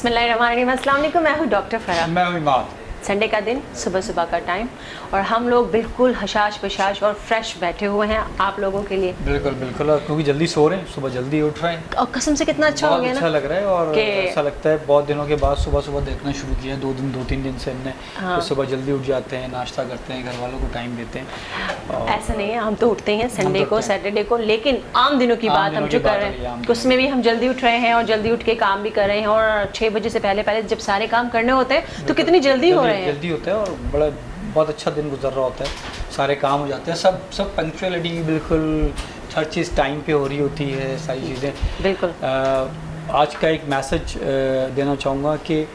बिस्मिल्लाहिर्रहमानिर्रहीम। अस्सलाम वालेकुम, मैं हूँ डॉक्टर फराह। मैं हूँ इमाद। संडे का दिन, सुबह सुबह का टाइम, और हम लोग बिल्कुल हशाश बशाश और फ्रेश बैठे हुए हैं आप लोगों के लिए। बिल्कुल बिल्कुल, और क्योंकि जल्दी सो रहे हैं, सुबह जल्दी उठ रहे हैं और कसम से कितना अच्छा हो गया ना, अच्छा लग रहा है। और ऐसा लगता है बहुत दिनों के बाद सुबह सुबह देखना शुरू किया है, 2-3 दिन से हमने। तो सुबह जल्दी उठ जाते हैं, नाश्ता करते हैं, घर वालों को टाइम देते हैं। ऐसा नहीं है, हम तो उठते हैं संडे को, सैटरडे को, लेकिन आम दिनों की बात हम जो कर रहे हैं उसमें भी हम जल्दी उठ रहे हैं और जल्दी उठ के काम भी कर रहे हैं। और 6 बजे से पहले जब सारे काम करने होते हैं तो कितनी जल्दी हो रहे हैं, जल्दी होता है और बड़ा बहुत अच्छा दिन गुजर रहा होता है, सारे काम हो जाते हैं, सब पंक्चुअलिटी, बिल्कुल हर चीज़ टाइम पे हो रही होती है, सारी चीज़ें। बिल्कुल। आज का एक मैसेज देना चाहूँगा कि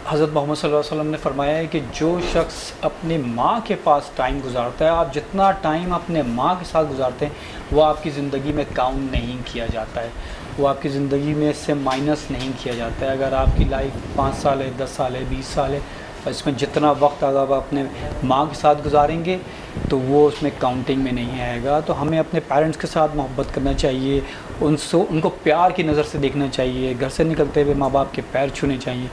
हज़रत मोहम्मद सल्लल्लाहु अलैहि वसल्लम ने फरमाया है कि जो शख्स अपनी माँ के पास टाइम गुजारता है, आप जितना टाइम अपने माँ के साथ गुजारते हैं वो आपकी ज़िंदगी में काउंट नहीं किया जाता है, वो आपकी ज़िंदगी में इससे माइनस नहीं किया जाता है। अगर आपकी लाइफ 5 साल है, 10 साल है, 20 साल है, और इसमें जितना वक्त अगर आप अपने माँ के साथ गुजारेंगे तो वो उसमें काउंटिंग में नहीं आएगा। तो हमें अपने पेरेंट्स के साथ मोहब्बत करना चाहिए, उनको प्यार की नज़र से देखना चाहिए, घर से निकलते हुए माँ बाप के पैर छूने चाहिए,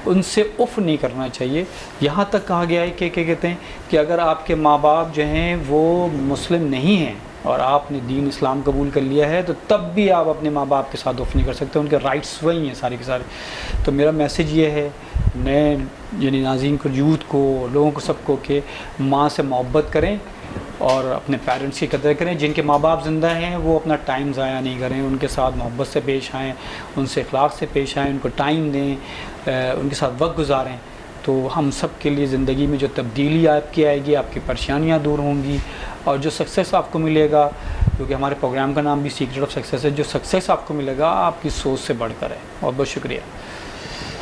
उनसे उफ़ नहीं करना चाहिए। यहाँ तक कहा गया है कि क्या कहते हैं कि अगर आपके माँ बाप जो हैं वो मुस्लिम नहीं हैं और आपने दीन इस्लाम कबूल कर लिया है तो तब भी आप अपने माँ बाप के साथ उफ़ नहीं कर सकते, उनके राइट्स वही हैं सारे के सारे। तो मेरा मैसेज ये है नए यानी नाज़रीन को, यूथ को, लोगों को, सबको कि माँ से मोहब्बत करें और अपने पेरेंट्स की कदर करें। जिनके माँ बाप ज़िंदा हैं वो अपना टाइम ज़ाया नहीं करें, उनके साथ मोहब्बत से पेश आएँ, उनसे इखलाक़ से पेश आएँ, उनको टाइम दें, उनके साथ वक्त गुजारें। तो हम सब के लिए ज़िंदगी में जो तब्दीली आपकी आएगी, आपकी परेशानियाँ दूर होंगी और जो सक्सेस आपको मिलेगा, क्योंकि हमारे प्रोग्राम का नाम भी सीक्रेट ऑफ सक्सेस है, जो सक्सेस आपको मिलेगा आपकी सोच से बढ़कर है। बहुत बहुत शुक्रिया।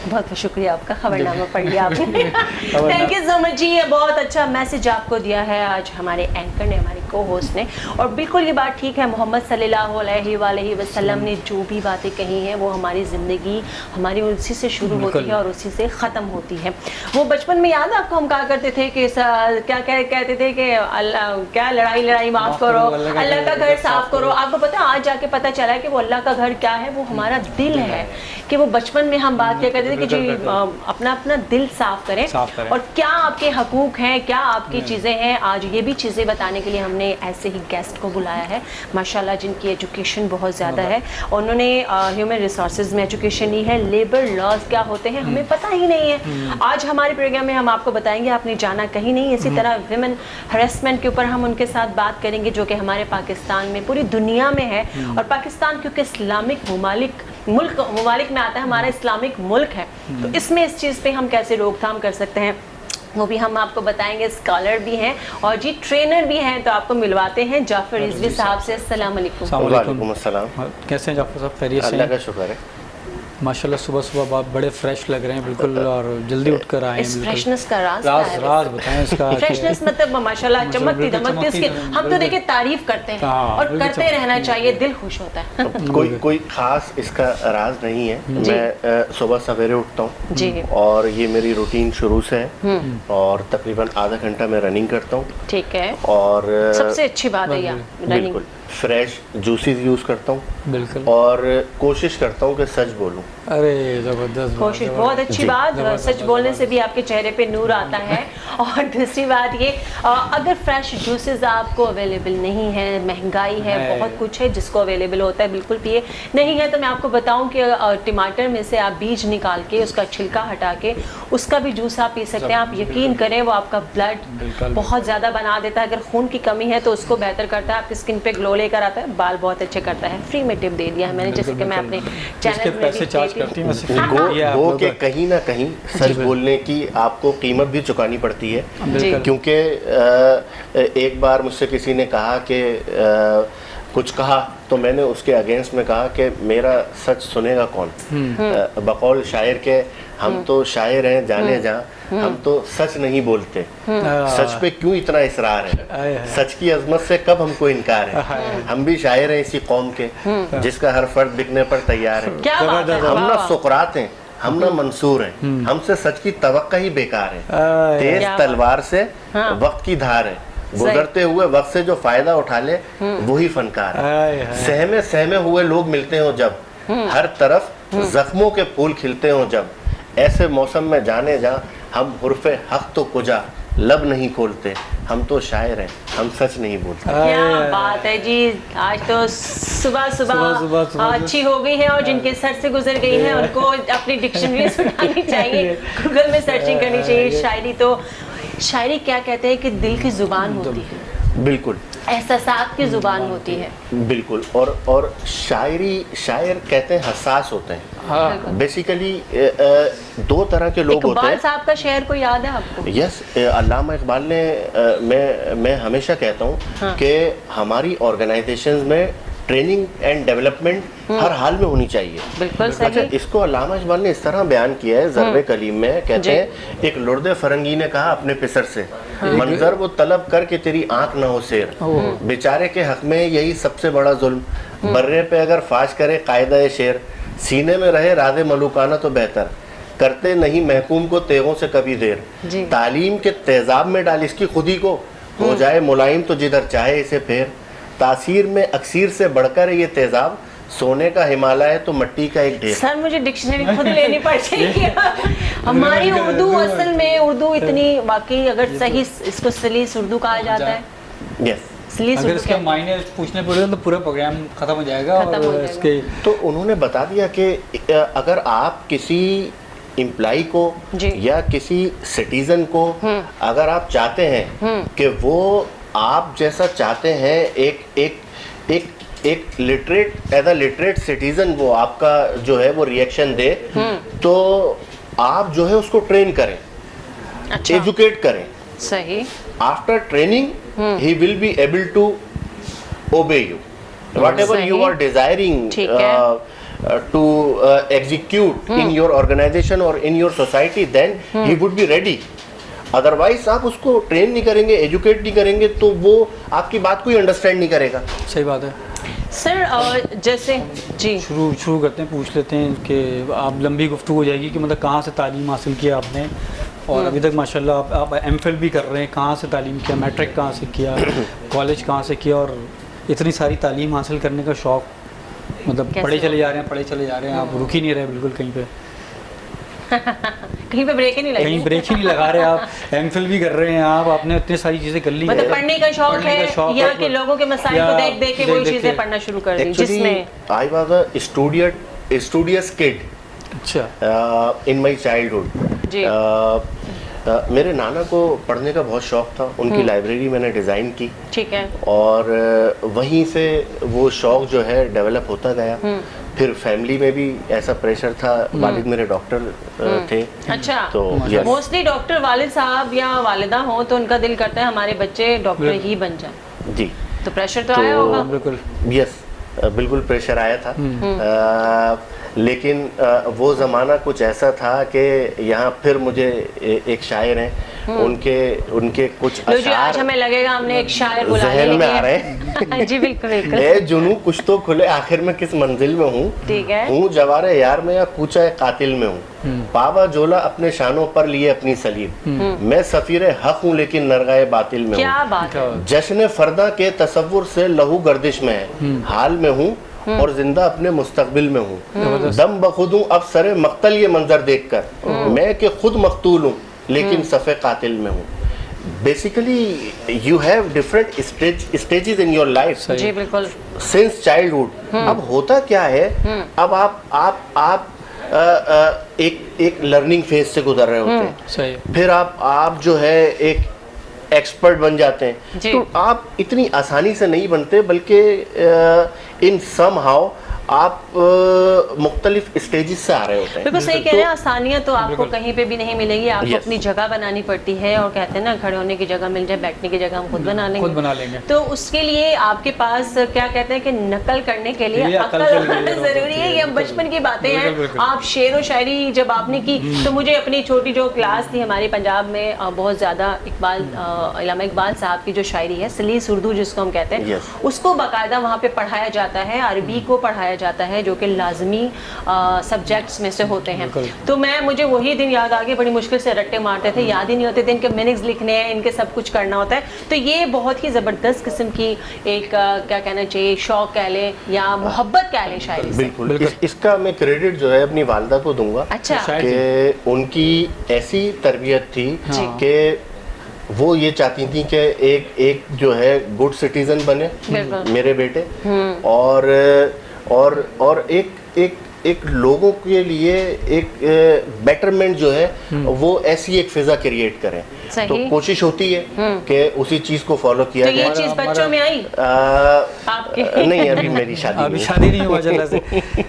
बहुत बहुत शुक्रिया आपका, खबरनामा पढ़ लिया आपने। थैंक यू सो मच जी, ये बहुत अच्छा मैसेज आपको दिया है आज हमारे एंकर ने, हमारे को होस्ट ने। और बिल्कुल ये बात ठीक है, मोहम्मद सल्लल्लाहु अलैहि वसल्लम ने जो भी बातें कही हैं वो हमारी ज़िंदगी हमारी उसी से शुरू होती है और उसी से ख़त्म होती है। वो बचपन में याद है आपको, हम कहा करते थे कि क्या कहते थे कि अल्लाह क्या लड़ाई माफ़ करो, अल्लाह का घर साफ़ करो। आपको पता है आज जाके पता चला है कि वो अल्लाह का घर क्या है, वो हमारा दिल है। कि वो बचपन में हम बात क्या करते थे कि जी अपना दिल साफ करें और क्या आपके हकूक़ हैं, क्या आपकी चीज़ें हैं। आज ये भी चीज़ें बताने के लिए हमने ऐसे ही गेस्ट को बुलाया है माशाल्लाह, जिनकी एजुकेशन बहुत ज़्यादा है। उन्होंने ह्यूमन रिसोर्सेज में एजुकेशन ली है, लेबर लॉज क्या होते हैं हमें पता ही नहीं है। आज हमारे प्रोग्राम में हम आपको बताएंगे, आपने जाना कहीं नहीं। इसी तरह विमेन हरेसमेंट के ऊपर हम उनके साथ बात करेंगे जो कि हमारे पाकिस्तान में, पूरी दुनिया में है। और पाकिस्तान क्योंकि इस्लामिक ममालिक में आता है, हमारा इस्लामिक मुल्क है, तो इसमें इस चीज़ पे हम कैसे रोकथाम कर सकते हैं वो भी हम आपको बताएंगे। स्कॉलर भी हैं और जी ट्रेनर भी हैं, तो आपको मिलवाते हैं जाफर रिजवी साहब से। अस्सलाम वालेकुम। वालेकुम अस्सलाम। कैसे हैं जाफर साहब? खैरियत से? अल्लाह का शुक्र है माशाल्लाह। सुबह सुबह आप बड़े फ्रेश लग रहे हैं बिल्कुल, और जल्दी उठ कर आए हैं। इस फ्रेशनेस का राज बताएं इसका। फ्रेशनेस मतलब माशाल्लाह चमकती दमकती उसकी हम तो देखिए तारीफ करते हैं और करते रहना चाहिए, दिल खुश होता है। कोई खास इसका राज नहीं है। मैं सुबह सवेरे उठता हूँ और ये मेरी रूटीन शुरू से है और तकरीबन आधा घंटा मैं रनिंग करता हूँ। ठीक है, और सबसे अच्छी बात है यार रनिंग। फ्रेश जूसेस यूज़ करता हूँ बिल्कुल, और कोशिश करता हूँ कि सच बोलूँ। अरे ज़बरदस्त कोशिश, बहुत अच्छी बात। सच बोलने से भी आपके चेहरे पे नूर आता है। और दूसरी बात ये, अगर फ्रेश जूसेस आपको अवेलेबल नहीं है, महंगाई है, बहुत कुछ है जिसको अवेलेबल होता है, बिल्कुल पिए। नहीं है तो मैं आपको बताऊं कि टमाटर में से आप बीज निकाल के उसका छिलका हटा के उसका भी जूस आप पी सकते हैं। आप यकीन करें वो आपका ब्लड बहुत ज़्यादा बना देता है। अगर खून की कमी है तो उसको बेहतर करता है, आपकी स्किन पे ग्लो लेकर आता है, बाल बहुत अच्छे करता है। फ्री में टिप दे दिया है मैंने, जैसे कि मैं अपने चैनल में वो कि कहीं ना कहीं सच बोलने की आपको कीमत भी चुकानी पड़ती है। क्योंकि एक बार मुझसे किसी ने कहा कि कुछ कहा तो मैंने उसके अगेंस्ट में कहा कि मेरा सच सुनेगा कौन। बकौल शायर के हम तो शायर हैं जाने जा, हम तो सच नहीं बोलते। सच पे क्यों इतना इसरार है, सच की अजमत से कब हमको इनकार है। हम भी शायर हैं इसी कौम के जिसका हर फर्द बिकने पर तैयार है। हम ना सुकरात हैं, हम ना मंसूर हैं, हमसे सच की तवक्का ही बेकार है। तेज तलवार से वक्त की धार है, गुजरते हुए वक्त से जो फायदा उठा ले वही फनकार है। सहमे हुए लोग मिलते हो जब, हर तरफ जख्मों के फूल खिलते हों जब, ऐसे मौसम में जाने जा हम हुर्फ़े हक़ तो कुजा लब नहीं खोलते, हम तो शायर हैं, हम सच नहीं बोलते। क्या बात है जी, आज तो सुबह सुबह अच्छी हो गई है, और जिनके सर से गुजर गई है उनको अपनी डिक्शनरी उठानी चाहिए, गूगल में सर्चिंग करनी चाहिए। शायरी तो, शायरी क्या कहते हैं कि दिल की जुबान होती है, बिल्कुल एहसासात की जुबान होती है, बिल्कुल। और शायर कहते हैं हसास होते हैं। हाँ, बेसिकली दो तरह के लोग होते इकबाल हैं। साहब का शेर को याद है आपको? यस, अल्लामा इकबाल ने मैं हमेशा कहता हूँ कि हमारी ऑर्गेनाइजेशंस में ट्रेनिंग एंड डेवलपमेंट हर हाल में होनी चाहिए। बिल्कुल अच्छा, सही। इसको अल्लामा इकबाल ने इस तरह बयान किया है ज़र्बे कलीम में, कहते हैं एक लुर्दे फरंगी ने कहा अपने पिसर से, मंजर वो तलब कर के तेरी आंख ना हो शेर, बेचारे के हक में यही सबसे बड़ा जुल्म, बर्रे पे अगर फाश करे कायदा शेर, सीने में रहे राज़े मलूकाना तो बेहतर, करते नहीं महकूम को तेगों से कभी देर, तालीम के तेजाब में डाल इसकी खुदी को, हो जाए मुलायम तो जिधर चाहे इसे फेर, तासीर में अक्सीर से बढ़कर ये तेजाब, सोने का हिमालय है तो मिट्टी का एक ढेर। सर मुझे डिक्शनरी खुद लेनी पड़ेगी। हमारी उर्दू असल में, उर्दू इतनी वाकई अगर सही इसको सलीस उर्दू कहा जाता है, यस, सलीस अगर उर्दू इसके मायने पूछने पड़े तो पूरा प्रोग्राम खत्म हो जाएगा। खत्म हो और जाएगा। इसके तो उन्होंने बता दिया कि अगर आप किसी एम्प्लॉय को या किसी सिटीजन को अगर आप चाहते हैं कि वो आप जैसा चाहते हैं, एक literate as a literate citizen वो आपका जो है वो रिएक्शन दे, तो आप जो है उसको ट्रेन करें, अच्छा, एजुकेट करें। सही। After training he will be able to obey you whatever you are desiring to execute in your organization or in your society, then he would be ready. Otherwise आप उसको ट्रेन नहीं करेंगे, educate नहीं करेंगे, तो वो आपकी बात को ही अंडरस्टैंड नहीं करेगा। सही बात है सर। जैसे जी शुरू करते हैं, पूछ लेते हैं कि आप लंबी गुफ्तगू हो जाएगी कि मतलब कहाँ से तालीम हासिल किया आपने, और अभी तक माशाल्लाह आप एमफिल भी कर रहे हैं, कहाँ से तालीम किया, मैट्रिक कहाँ से किया, कॉलेज कहाँ से किया, और इतनी सारी तालीम हासिल करने का शौक़, मतलब पढ़े चले जा रहे हैं, आप रुक ही नहीं रहे बिल्कुल कहीं पे। कहीं पे ब्रेक ही नहीं लगा, कहीं ब्रेक ही नहीं लगा रहे आप, एमफिल भी कर रहे हैं आप, आपने इतनी सारी चीज़ें कर ली हैं, मतलब पढ़ने का शौक है या कि लोगों के मसाइल को देख देख के वो चीज़ें पढ़ना शुरू कर दी, जिसमें I was a studious kid in my childhood. मेरे नाना को पढ़ने का बहुत शौक था, उनकी लाइब्रेरी मैंने डिज़ाइन की, ठीक है, और वहीं से वो शौक जो है डेवलप होता गया। फिर फैमिली में भी ऐसा प्रेशर था, वालिद मेरे डॉक्टर थे। अच्छा, तो मोस्टली डॉक्टर वालिद साहब या वालिदा हो तो उनका दिल करता है हमारे बच्चे डॉक्टर ही बन जाए जी, तो प्रेशर तो आया होगा। बिल्कुल, यस, बिल्कुल प्रेशर आया था, लेकिन वो ज़माना कुछ ऐसा था कि यहाँ फिर मुझे एक शायर हैं, उनके कुछ अशआर आज हमें लगेगा हमने एक शायर बुला ज़हन में आ रहे हैं। जी बिल्कुल बिल्कुल। ए जुनू कुछ तो खुले आखिर में किस मंजिल में हूँ, ठीक है, हूँ जवारे यार में या कूचा कातिल में हूँ, पावा जोला अपने शानों पर लिए अपनी सलीब, मैं सफीर हक हूँ लेकिन नरगाए बातिल में हूँ। क्या बात है। जश्न फरदा के तसव्वुर से लहू गर्दिश में है, हाल में हूँ और जिंदा अपने मुस्तकबिल में हूँ, दम बखुद हूँ अब सरे मक्तल ये मंजर देखकर, मैं कि खुद मकतूल हूँ लेकिन सफ़े कातिल में हूँ। Basically you have different stages in your life जी बिल्कुल, सिंस चाइल्डहुड। अब होता क्या है, अब आप एक लर्निंग फेज से गुजर रहे होते हैं, फिर आप जो है एक एक्सपर्ट बन जाते हैं, तो आप इतनी आसानी से नहीं बनते, बल्कि इन सम हाउ आप मुख्तलिफ स्टेजेस से आ रहे होते हैं। बिल्कुल सही कह रहे हैं, आसानियाँ तो आपको कहीं पे भी नहीं मिलेगी, आपको अपनी जगह बनानी पड़ती है, और कहते हैं ना खड़े होने की जगह मिल जाए, बैठने की जगह हम खुद बना लेंगे। तो उसके लिए आपके पास क्या कहते हैं कि नकल करने के लिए अक्ल जरूरी है। ये बचपन की बातें हैं। आप शेर व शायरी जब आपने की, तो मुझे अपनी छोटी जो क्लास थी हमारे पंजाब में, बहुत ज़्यादा अल्लामा इकबाल साहब की जो शायरी है सलीस उर्दू जिसको हम कहते हैं, उसको बाकायदा वहाँ पे पढ़ाया जाता है, अरबी को पढ़ाया جاتا ہے جو کہ لازمی سبجیکٹس میں سے ہوتے ہیں. تو مجھے وہی دن یاد آ گئے, بڑی مشکل سے رٹے مارتے تھے, یاد ہی نہیں ہوتے تھے, ان کے میننگز لکھنے ہیں, ان کے سب کچھ کرنا ہوتا ہے. تو یہ بہت ہی زبردست قسم کی ایک کیا کہنا چاہیے, شوق کہہ لیں یا محبت کہہ لیں شاعری سے. بالکل. اس کا میں کریڈٹ جو ہے اپنی والدہ کو دوں گا کہ ان کی ایسی تربیت تھی کہ وہ یہ چاہتی تھیں کہ ایک جو ہے گڈ سٹیزن بنے میرے بیٹے, اور ایک لوگوں کے لیے ایک بیٹرمنٹ جو ہے وہ ایسی ایک فضا کریٹ کریں. تو کوشش ہوتی ہے کہ اسی چیز کو فالو کیا جائے. یہ چیز بچوں میں آئی آپ کے؟ نہیں, ابھی میری شادی نہیں ماشاءاللہ سے,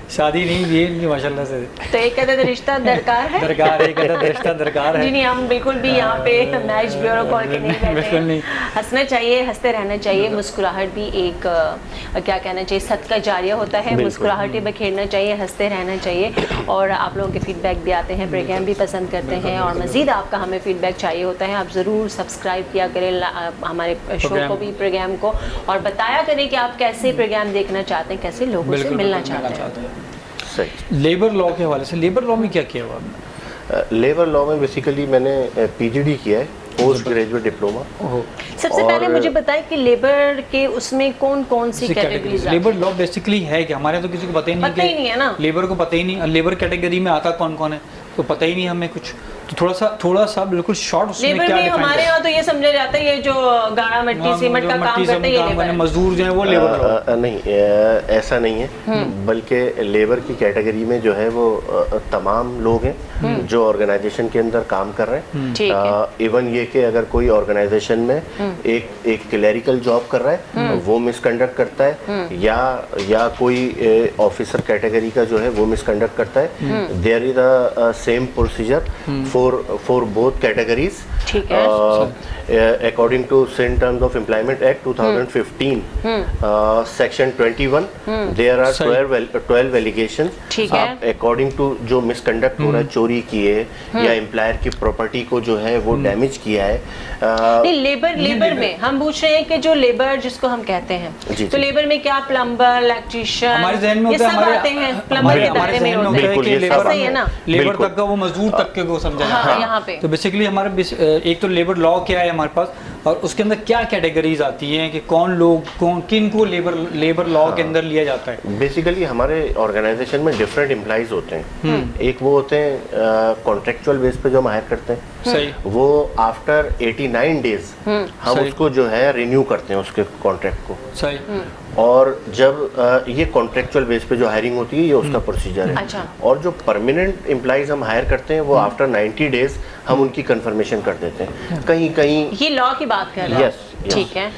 شادی نہیں ہوئی ان کی ماشاءاللہ سے. تو ایک عدد رشتہ درکار ہے, ایک عدد رشتہ درکار ہے. جی نہیں, ہم بالکل بھی یہاں پہ میچ بیورو کال کے نہیں بیٹھے. ہنسنا چاہیے, ہنستے رہنا چاہیے. مسکراہٹ بھی ایک کیا کہنا چاہیے صدقہ جاریہ ہوتا ہے. مسکراہٹیں بکھیرنا چاہیے, ہنستے رہنا چاہیے. اور آپ لوگوں کے فیڈ بیک بھی آتے ہیں, پروگرام بھی پسند کرتے ہیں, اور مزید آپ کا ہمیں فیڈ بیک چاہیے ہوتا ہے. آپ ضرور سبسکرائب کیا کریں ہمارے شو کو بھی, پروگرام کو, اور بتایا کریں کہ آپ کیسے پروگرام دیکھنا چاہتے ہیں, کیسے لوگوں سے ملنا چاہتے ہیں. لیبر لا کے حوالے سے, لیبر لا میں کیا کیا ہوا آپ نے؟ لیبر لا میں بیسیکلی میں نے پی جی ڈی کیا ہے, پوسٹ گریجویٹ ڈپلوما. سب سے پہلے مجھے بتائیں کہ لیبر کے اس میں کون کون سی کیٹیگریز ہیں؟ لیبر لا بیسیکلی ہے کہ ہمارے تو کسی کو پتہ ہی نہیں ہے نا, لیبر کو پتہ ہی نہیں لیبر کیٹیگری میں آتا کون کون ہے, تو پتہ ہی نہیں ہمیں کچھ. تو تھوڑا سا بالکل شارٹ اس میں کیا ڈیفائن ہے. ہمارے یہاں تو یہ سمجھا جاتا ہے یہ جو گاڑا مٹی سیمنٹ کا کام کرتے ہیں یہ لیبر, مزدور جو ہیں وہ لیبر. نہیں, ایسا نہیں ہے, بلکہ لیبر کی کیٹیگری میں جو ہے وہ تمام لوگ ہیں جو آرگنائزیشن کے اندر کام کر رہے ہیں. ایون یہ کہ اگر کوئی آرگنائزیشن میں ایک کلیریکل جاب کر رہا ہے وہ مس کنڈکٹ کرتا ہے, یا کوئی آفیسر کیٹیگری کا جو ہے وہ مس کنڈکٹ کرتا ہے, there is a same procedure for both categories. According to Sin Terms of Employment Act 2015, Section 21, there are 12 allegations. According to جو misconduct ہو رہا ہے, چوری کی ہے یا امپلائر کی پراپرٹی کو جو ہے وہ ڈیمیج کیا ہے. لیبر میں ہم پوچھ رہے ہیں کہ جو لیبر جس کو ہم کہتے ہیں, تو لیبر میں کیا پلمبر, الیکٹریشین, یہ سب آتے ہیں پلمبر کے دائرے میں ہوتے ہیں. لیبر تک کا وہ مزدور طبقے کو سمجھا جاتا ہے یہاں پہ. تو بیسیکلی ہمارے ایک تو لیبر لا کیا ہے ہمارے پاس, اور اس کے اندر کیا کیٹیگریز آتی ہیں کہ کون لوگ کن کو لیبر لا کے اندر لیا جاتا ہے. بیسیکلی ہمارے آرگنائزیشن میں ڈفرینٹ امپلائیز ہوتے ہیں. ایک وہ ہوتے ہیں کانٹریکچوئل بیس پہ جو ہم ہائر کرتے ہیں, وہ آفٹر 89 days ہم اس کو جو ہے رینیو کرتے ہیں اس کے کانٹریکٹ کو. اور جب یہ کانٹریکچوئل بیس پہ جو ہائرنگ ہوتی ہے یہ اس کا پروسیجر ہے. اور جو پرماننٹ امپلائیز ہم ہائر کرتے ہیں وہ آفٹر 90 days ہم ان کی کنفرمیشن کر دیتے ہیں. کہیں یہ لا کی بات کر رہے ہیں, ٹھیک ہے,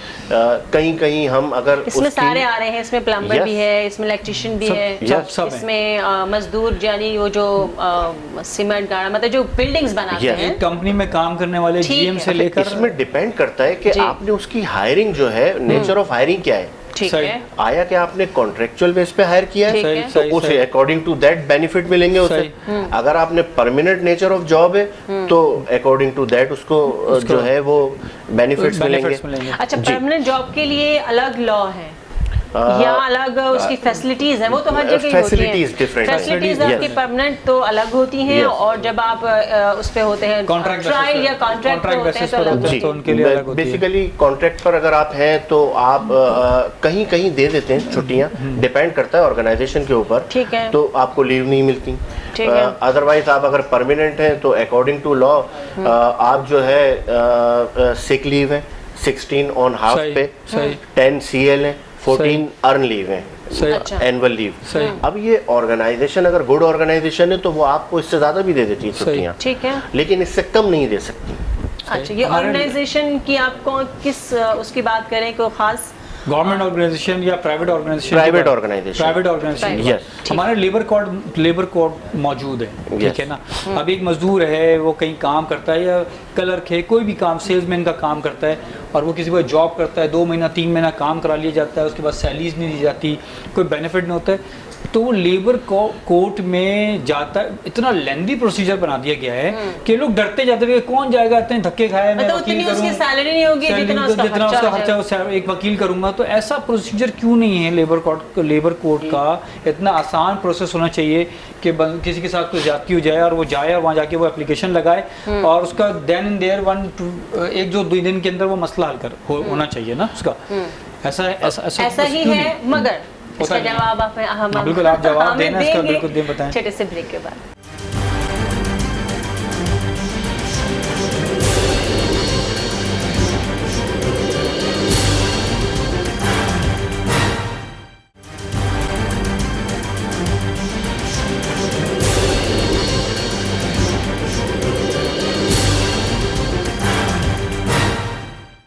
کہیں ہم اگر اس میں سارے آ رہے ہیں, اس میں پلمبر بھی ہے, اس میں الیکٹریشین بھی ہے, اس میں مزدور یعنی وہ جو سیمنٹ گاڑا مطلب جو بلڈنگز بناتے ہیں, کمپنی میں کام کرنے والے جی ایم سے لے کر. اس میں ڈیپینڈ کرتا ہے کہ آپ نے اس کی ہائرنگ جو ہے, نیچر آف ہائرنگ کیا ہے. آیا کہ آپ نے کانٹریکچوئل بیس پہ ہائر کیا ہے تو اسے اکارڈنگ ٹو دیٹ بینیفٹ ملیں گے اسے. اگر آپ نے پرماننٹ نیچر آف جاب ہے تو اکارڈنگ ٹو دیٹ اس کو جو ہے وہ بینیفٹس ملیں گے. اچھا, پرماننٹ جاب کے لیے الگ لا ہے یا الگ اس کی فیسلٹیز ہیں, وہ تو ہر جگہ ہی ہوتی ہیں. فیسلٹیز آپ کی پرماننٹ تو الگ ہوتی ہیں, اور جب آپ اس پہ ہوتے ہیں ٹرائل یا کانٹریکٹ پہ ہوتے ہیں تو الگ ہوتی ہیں. بیسیکلی کانٹریکٹ پر اگر آپ ہیں تو آپ کہیں دے دیتے ہیں چھٹیاں, ڈیپینڈ کرتا ہے آرگنائزیشن کے اوپر, تو آپ کو لیو نہیں ملتی. ادروائز آپ اگر پرماننٹ ہیں تو اکارڈنگ ٹو لا آپ جو ہے سک لیو ہے 16 آن ہاف پہ, 10 CL ہے, 14 ارن لیو ہیں, اینول لیو. اب یہ آرگنائزیشن اگر گڈ آرگنائزیشن ہے تو وہ آپ کو اس سے زیادہ بھی دے دیتی ہے چھٹیاں, لیکن اس سے کم نہیں دے سکتی. اچھا, یہ آرگنائزیشن کی آپ کو کس اس کی بات کریں کہ خاص گورنمنٹ آرگنائزیشن یا پرائیویٹ آرگنائزیشن. ہمارے لیبر کوڈ موجود ہے, ٹھیک ہے نا. اب ایک مزدور ہے, وہ کہیں کام کرتا ہے, یا کلرک ہے, کوئی بھی کام سیلز مین کا کام کرتا ہے, اور وہ کسی کو جاب کرتا ہے, 2 مہینہ 3 مہینہ کام کرا لیا جاتا ہے, اس کے بعد سیلریز نہیں دی جاتی, کوئی بینیفٹ نہیں ہوتا ہے. तो वो लेबर कोर्ट में जाता, इतना लेंदी प्रोसीजर बना दिया गया है कि लोग डरते जाते हैं कौन जाएगा, इतने धक्के खाए, मैं वकील करूं, उसकी सैलरी नहीं होगी जितना उसका खर्चा एक वकील करूंगा। तो ऐसा प्रोसीजर क्यों नहीं है लेबर कोर्ट का? इतना आसान प्रोसेस होना चाहिए कि किसी के साथ कोई ज्यादती हो जाए और वो जाए और वहाँ जाके वो एप्लीकेशन लगाए और उसका देन इन देयर 1-2 दिन के अंदर वो मसला हल होना चाहिए ना उसका। ऐसा ही है, मगर इसका जवाब आप बिल्कुल आप जवाब देना इसका, बिल्कुल बताएं छोटे से ब्रेक के बाद।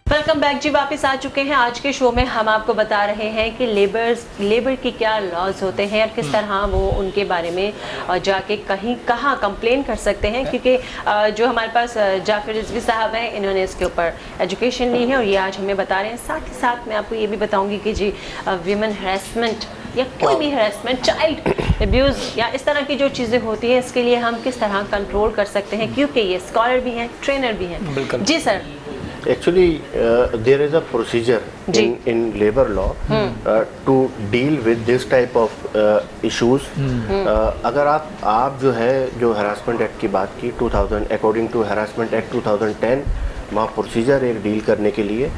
वेलकम बैक जी, वापस आ चुके हैं। आज के शो में हम आपको बता रहे हैं कि लेबर की क्या लॉज होते हैं और किस तरह वो उनके बारे में जाके कहाँ कंप्लेन कर सकते हैं, क्योंकि जो हमारे पास जाफर रिजवी साहब हैं, इन्होंने इसके ऊपर एजुकेशन ली है और ये आज हमें बता रहे हैं। साथ ही साथ मैं आपको ये भी बताऊंगी कि जी विमेन हैरेसमेंट या कोई भी हैरेसमेंट, चाइल्ड अब्यूज़ या इस तरह की जो चीज़ें होती हैं, इसके लिए हम किस तरह कंट्रोल कर सकते हैं, क्योंकि ये स्कॉलर भी हैं, ट्रेनर भी हैं। जी sir. Actually, there is a procedure in labor law to deal with this type of issues. अगर आप जो harassment act की बात की 2000 according to harassment act 2010, वहाँ प्रोसीजर एक डील करने के लिए,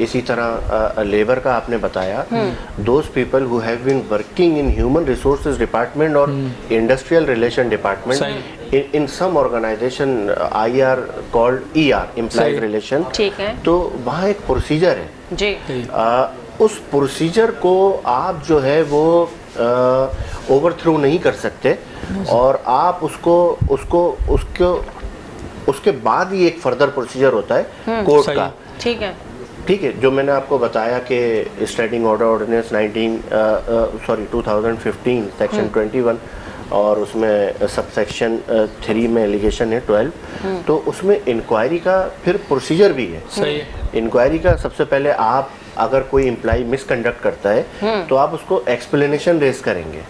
इसी तरह लेबर का आपने बताया, those people who have been working in human resources department और industrial relation department in some organization IR called ER employee relation, ठीक है, तो वहाँ एक प्रोसीजर है जी। उस प्रोसीजर को आप जो है वो ओवरथ्रो नहीं कर सकते और आप उसके बाद ही एक फर्दर प्रोसीजर होता है कोर्ट का। ठीक है, जो मैंने आपको बताया कि स्टैंडिंग ऑर्डर ऑर्डिनेंस 2015 सेक्शन 21 और उसमें सबसेक्शन 3 में एलिगेशन है 12, तो उसमें इंक्वायरी का फिर प्रोसीजर भी है। सही है। इंक्वायरी का सबसे पहले आप अगर कोई एम्प्लॉय मिसकंडक्ट करता है तो आप उसको एक्सप्लेनेशन रेज करेंगे।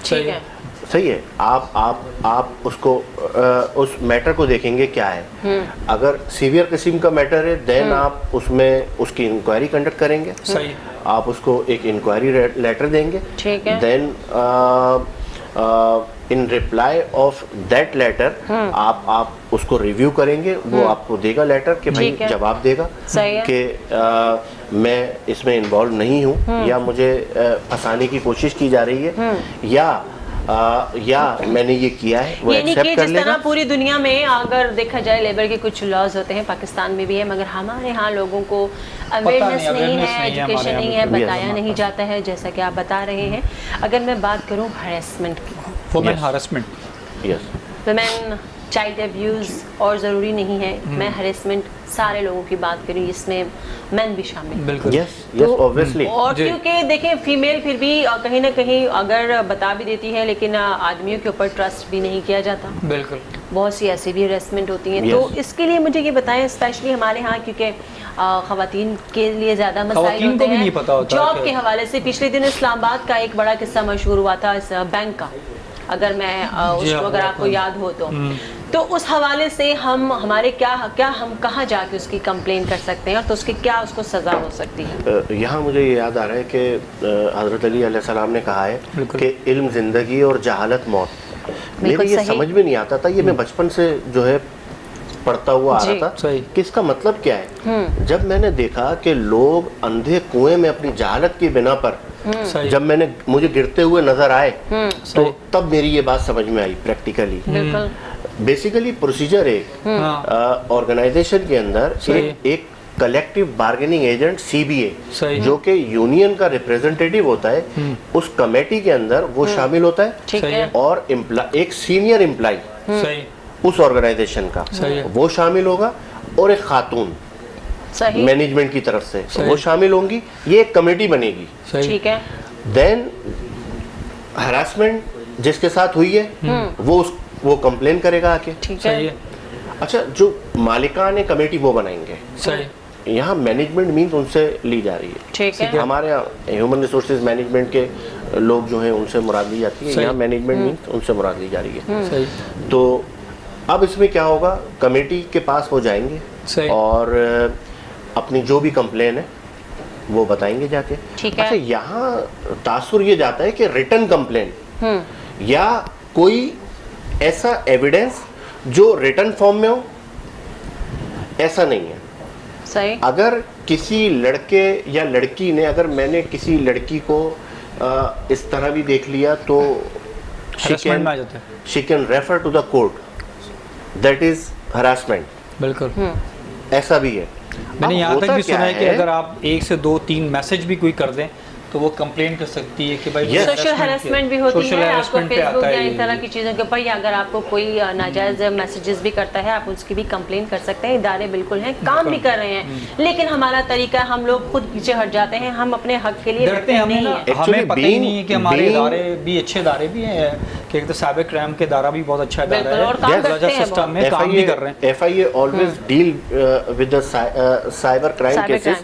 ठीक है, सही है। आप उसको उस मैटर को देखेंगे क्या है। अगर सीवियर किस्म का मैटर है देन आप उसमें उसकी इंक्वायरी कंडक्ट करेंगे। सही। आप उसको एक इंक्वायरी लेटर देंगे। ठीक है। Then in reply of that letter आप उसको रिव्यू करेंगे, वो आपको देगा लेटर कि भाई जवाब देगा कि मैं इसमें इन्वॉल्व नहीं हूँ या मुझे फंसाने की कोशिश की जा रही है या मैंने ये किया है, वो एक्सेप्ट कर लेगा। जिस तरह पूरी दुनिया में अगर देखा जाए लेबर के कुछ लॉज होते हैं, पाकिस्तान में भी है, मगर हमारे यहाँ लोगों को अवेयरनेस नहीं है, एजुकेशन नहीं है, बताया नहीं जाता है, जैसा कि आप बता रहे हैं। अगर मैं बात करूँ हरेसमेंट की, women harassment, women child abuse और ज़रूरी नहीं है, मैं हरेसमेंट सारे लोगों की बात करूँ, इसमें मैन भी शामिल। बिल्कुल। ऑब्वियसली। और क्योंकि देखें फीमेल फिर भी कहीं ना कहीं अगर बता भी देती है, लेकिन आदमियों के ऊपर ट्रस्ट भी नहीं किया जाता। बिल्कुल। बहुत सी ऐसी भी हरेसमेंट होती हैं। तो इसके लिए मुझे ये बताएं, स्पेशली हमारे यहाँ, क्योंकि ख़वातीन के लिए ज़्यादा मसाइल होते हैं जॉब के हवाले से। पिछले दिन इस्लामाबाद का एक बड़ा किस्सा मशहूर हुआ था इस बैंक का, अगर मैं उसको अगर आपको याद हो तो उस हवाले से हमारे क्या हम कहाँ जाके उसकी कंप्लेन कर सकते हैं और तो उसकी क्या उसको सज़ा हो सकती है। यहाँ मुझे ये याद आ रहा है कि हज़रत अली अलैहिस्सलाम ने कहा है कि इल्म ज़िंदगी और जहालत मौत। मेरे ये समझ में नहीं आता था, ये मैं बचपन से जो है पढ़ता हुआ आ रहा था कि इसका मतलब क्या है। जब मैंने देखा कि लोग अंधे कुएं में अपनी जहालत की बिना पर जब मुझे गिरते हुए नजर आए तो तब मेरी ये बात समझ में आई प्रैक्टिकली। बेसिकली प्रोसीजर एक ऑर्गेनाइजेशन के अंदर एक कलेक्टिव बार्गेनिंग एजेंट CBA जो कि यूनियन का रिप्रेजेंटेटिव होता है, उस कमेटी के अंदर वो शामिल होता है और एक सीनियर एम्प्लॉय उस ऑर्गेनाइजेशन का वो शामिल होगा और एक खातून मैनेजमेंट की तरफ से वो शामिल होंगी। ये एक कमेटी बनेगी। ठीक है। देन हरासमेंट जिसके साथ हुई है वो कंप्लेन करेगा आके। ठीक है। अच्छा, जो मालिकाने कमेटी वो बनाएंगे। सही। यहाँ मैनेजमेंट मीन्स उनसे ली जा रही है। ठीक है। हमारे यहाँ ह्यूमन रिसोर्सेज मैनेजमेंट के लोग जो हैं उनसे मुराद ली जाती है, यहाँ मैनेजमेंट मीन्स उनसे मुराद ली जा रही है। सही। तो अब इसमें क्या होगा, कमेटी के पास हो जाएंगे और अपनी जो भी कंप्लेन है वो बताएंगे जाके। ठीक है। अच्छा, यहाँ तासुर ये जाता है कि रिटन कंप्लेन या कोई ऐसा एविडेंस जो रिटन फॉर्म में हो, ऐसा नहीं है। सही। अगर किसी लड़के या लड़की ने, अगर मैंने किसी लड़की को इस तरह भी देख लिया तो she can refer to the court, that is harassment। बिल्कुल। ऐसा भी है। मैंने यहाँ तक भी सुना है कि अगर आप 1 से 2-3 मैसेज भी कोई कर दें तो वो कंप्लेंट कर सकती है कि भाई सोशल हैरेसमेंट भी होती है आपको फेसबुक या इस तरह की चीज़ों के ऊपर, या अगर आपको कोई नाजायज़ मैसेजेस भी करता है आप उसकी भी कंप्लेंट कर सकते हैं। इदारे बिल्कुल हैं, काम भी कर रहे हैं, लेकिन हमारा तरीका हम लोग खुद पीछे हट जाते हैं, हम अपने हक के लिए डरते हैं। हमें पता ही नहीं है कि हमारे इदारे भी अच्छे इदारे भी हैं, कि एक तो साइबर क्राइम के इदारा भी बहुत अच्छा इदारा है और सिस्टम में काम भी कर रहे हैं। FIA always deal with the cyber crime cases.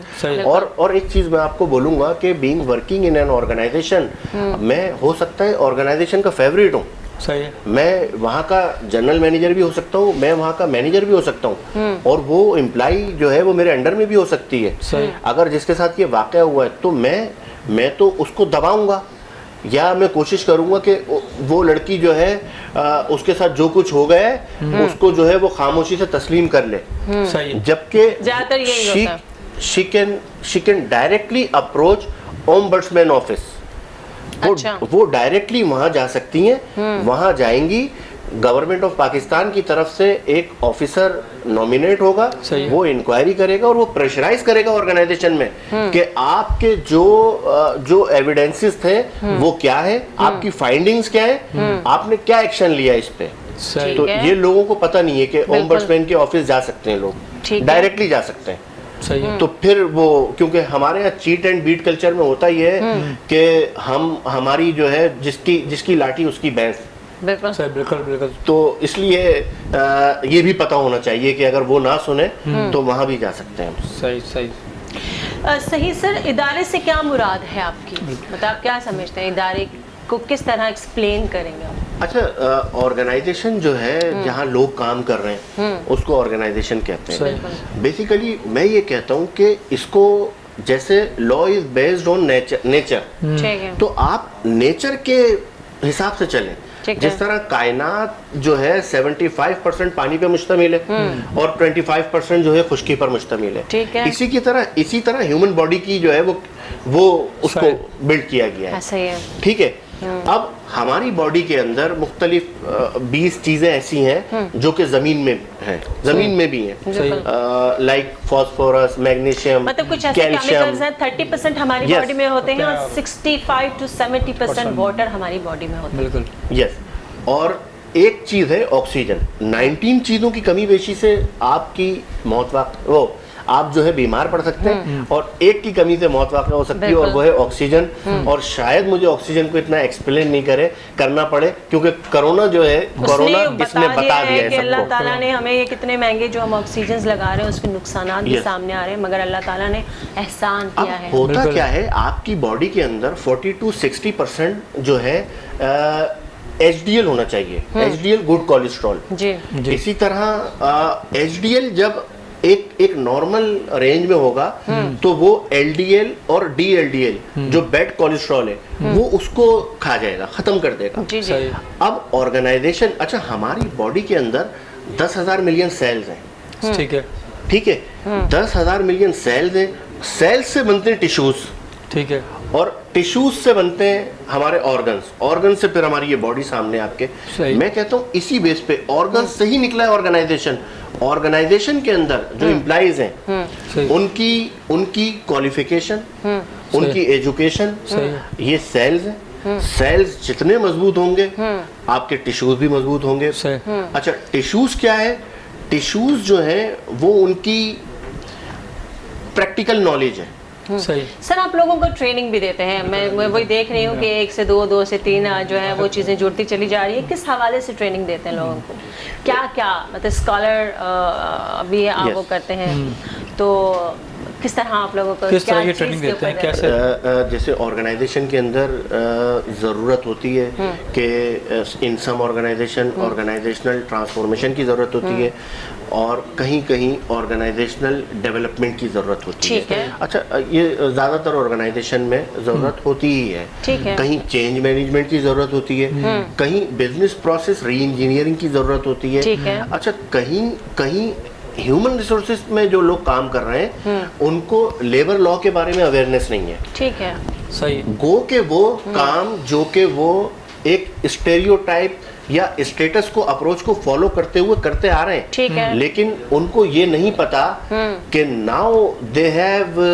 और एक चीज़ मैं आपको बोलूँगा कि being working in an organisation, मैं हो सकता है ऑर्गेनाइजेशन का फेवरेट हूँ, सही है, मैं वहाँ का जनरल मैनेजर भी हो सकता हूँ, मैं वहाँ का मैनेजर भी हो सकता हूँ, और वो एम्प्लॉय जो है वो मेरे अंडर में भी हो सकती है। अगर जिसके साथ ये वाक़या हुआ है तो मैं तो उसको दबाऊंगा, या मैं कोशिश करूंगा कि वो लड़की जो है उसके साथ जो कुछ हो गया है उसको जो है वो खामोशी से तस्लीम कर ले। जबकि ज़्यादातर यही होता है। she can directly approach ombudsman office. अच्छा। वो डायरेक्टली वहां जा सकती हैं, वहां जाएंगी, गवर्नमेंट ऑफ पाकिस्तान की तरफ से एक ऑफिसर नॉमिनेट होगा, वो इंक्वायरी करेगा और वो प्रेशराइज करेगा ऑर्गेनाइजेशन में कि आपके जो एविडेंसेस थे वो क्या है, आपकी फाइंडिंग्स क्या है, आपने क्या एक्शन लिया इस पे। तो ये लोगों को पता नहीं है कि ओम्बड्समैन के ऑफिस जा सकते हैं लोग, डायरेक्टली जा सकते हैं। तो फिर वो, क्योंकि हमारे यहाँ चीट एंड बीट कल्चर में होता ही है कि हमारी जो है जिसकी लाठी उसकी भैंस। बिल्कुल। तो इसलिए ये भी पता होना चाहिए कि अगर वो ना सुने तो वहां भी जा सकते हैं। सही सर, इदारे से क्या मुराद है आपकी, मतलब आप क्या समझते हैं, इदारे को किस तरह एक्सप्लेन करेंगे आप? अच्छा, ऑर्गेनाइजेशन जो है जहाँ लोग काम कर रहे हैं उसको ऑर्गेनाइजेशन कहते हैं। बेसिकली मैं ये कहता हूँ कि इसको, जैसे law is based on nature, तो आप नेचर के हिसाब से चलें। जिस तरह कायनात जो है 75% पानी पे मुश्तमिल है और 25% जो है खुश्की पर मुश्तमिल है, इसी तरह ह्यूमन बॉडी की जो है वो उसको बिल्ड किया गया है। ठीक है। अब हमारी बॉडी के अंदर मुख्तलिफ 20 चीजें ऐसी हैं जो कि जमीन में हैं, जमीन में भी हैं, लाइक फास्फोरस, मैग्नीशियम, मतलब कुछ ऐसे केमिकल्स हैं 30% हमारी बॉडी में होते हैं और 65 to 70% वाटर हमारी बॉडी में होता है। बिल्कुल, यस। और एक चीज है ऑक्सीजन। 19 चीजों की कमी बेशी से आपकी मौत आप जो है बीमार पड़ सकते हैं, और एक की कमी से मौत वाक़ हो सकती है, और वो है ऑक्सीजन। और शायद मुझे ऑक्सीजन को इतना एक्सप्लेन नहीं करना पड़े, क्योंकि कोरोना जो है, कोरोना इसने बता दिया है सबको। अल्लाह ताला ने हमें ये कितने महंगे जो हम ऑक्सीजन लगा रहे हैं उसके नुकसान भी सामने आ रहे हैं, मगर अल्लाह ताला ने एहसान किया है। होता क्या है, आपकी बॉडी के अंदर 40 to 60% जो है HDL होना चाहिए, HDL गुड कोलेस्ट्रॉल। इसी तरह HDL जब एक नॉर्मल रेंज में होगा तो वो LDL और DLDL जो बैड कोलेस्ट्रॉल है वो उसको खा जाएगा, खत्म कर देगा। अब ऑर्गेनाइजेशन, अच्छा हमारी बॉडी के अंदर 10,000 मिलियन सेल्स हैं। ठीक है। 10,000 मिलियन सेल्स हैं, सेल्स से बनते हैं टिश्यूज, ठीक है, और टिश्यूज से बनते हैं हमारे ऑर्गन से फिर हमारी ये बॉडी सामने आपके। मैं कहता हूँ इसी बेस पे ऑर्गन से ही निकला है ऑर्गेनाइजेशन के अंदर जो एम्प्लॉइज हैं उनकी क्वालिफिकेशन, उनकी एजुकेशन, ये सेल्स हैं। सेल्स जितने मजबूत होंगे आपके टिश्यूज भी मजबूत होंगे। अच्छा, टिश्यूज क्या है? टिश्यूज जो है वो उनकी प्रैक्टिकल नॉलेज है। सही। सर, आप लोगों को ट्रेनिंग भी देते हैं, मैं वही देख रही हूँ कि 1 से 2, 2 से 3 जो है वो चीज़ें जुड़ती चली जा रही है। किस हवाले से ट्रेनिंग देते हैं लोगों को, क्या मतलब स्कॉलर भी आप वो करते हैं, तो کس طرح آپ لوگوں کو کس طرح کی ٹریننگ دیتے ہیں کیسے؟ جیسے آرگنائزیشن کے اندر ضرورت ہوتی ہے کہ ان سم آرگنائزیشنل ٹرانسفارمیشن کی ضرورت ہوتی ہے اور کہیں کہیں آرگنائزیشنل ڈیولپمنٹ کی ضرورت ہوتی ہے. اچھا یہ زیادہ تر آرگنائزیشن میں ضرورت ہوتی ہی ہے. کہیں چینج مینجمنٹ کی ضرورت ہوتی ہے, کہیں بزنس پروسیس ری انجینئرنگ کی ضرورت ہوتی ہے. اچھا کہیں ہیومن ریسورسز میں جو لوگ کام کر رہے ہیں ان کو لیبر لا کے بارے میں اویئرنیس نہیں ہے. ٹھیک ہے, صحیح. گو کہ وہ کام جو کہ وہ ایک اسٹیریوٹائپ یا اسٹیٹس کو اپروچ کو فالو کرتے ہوئے کرتے آ رہے ہیں, لیکن ان کو یہ نہیں پتا کہ now they have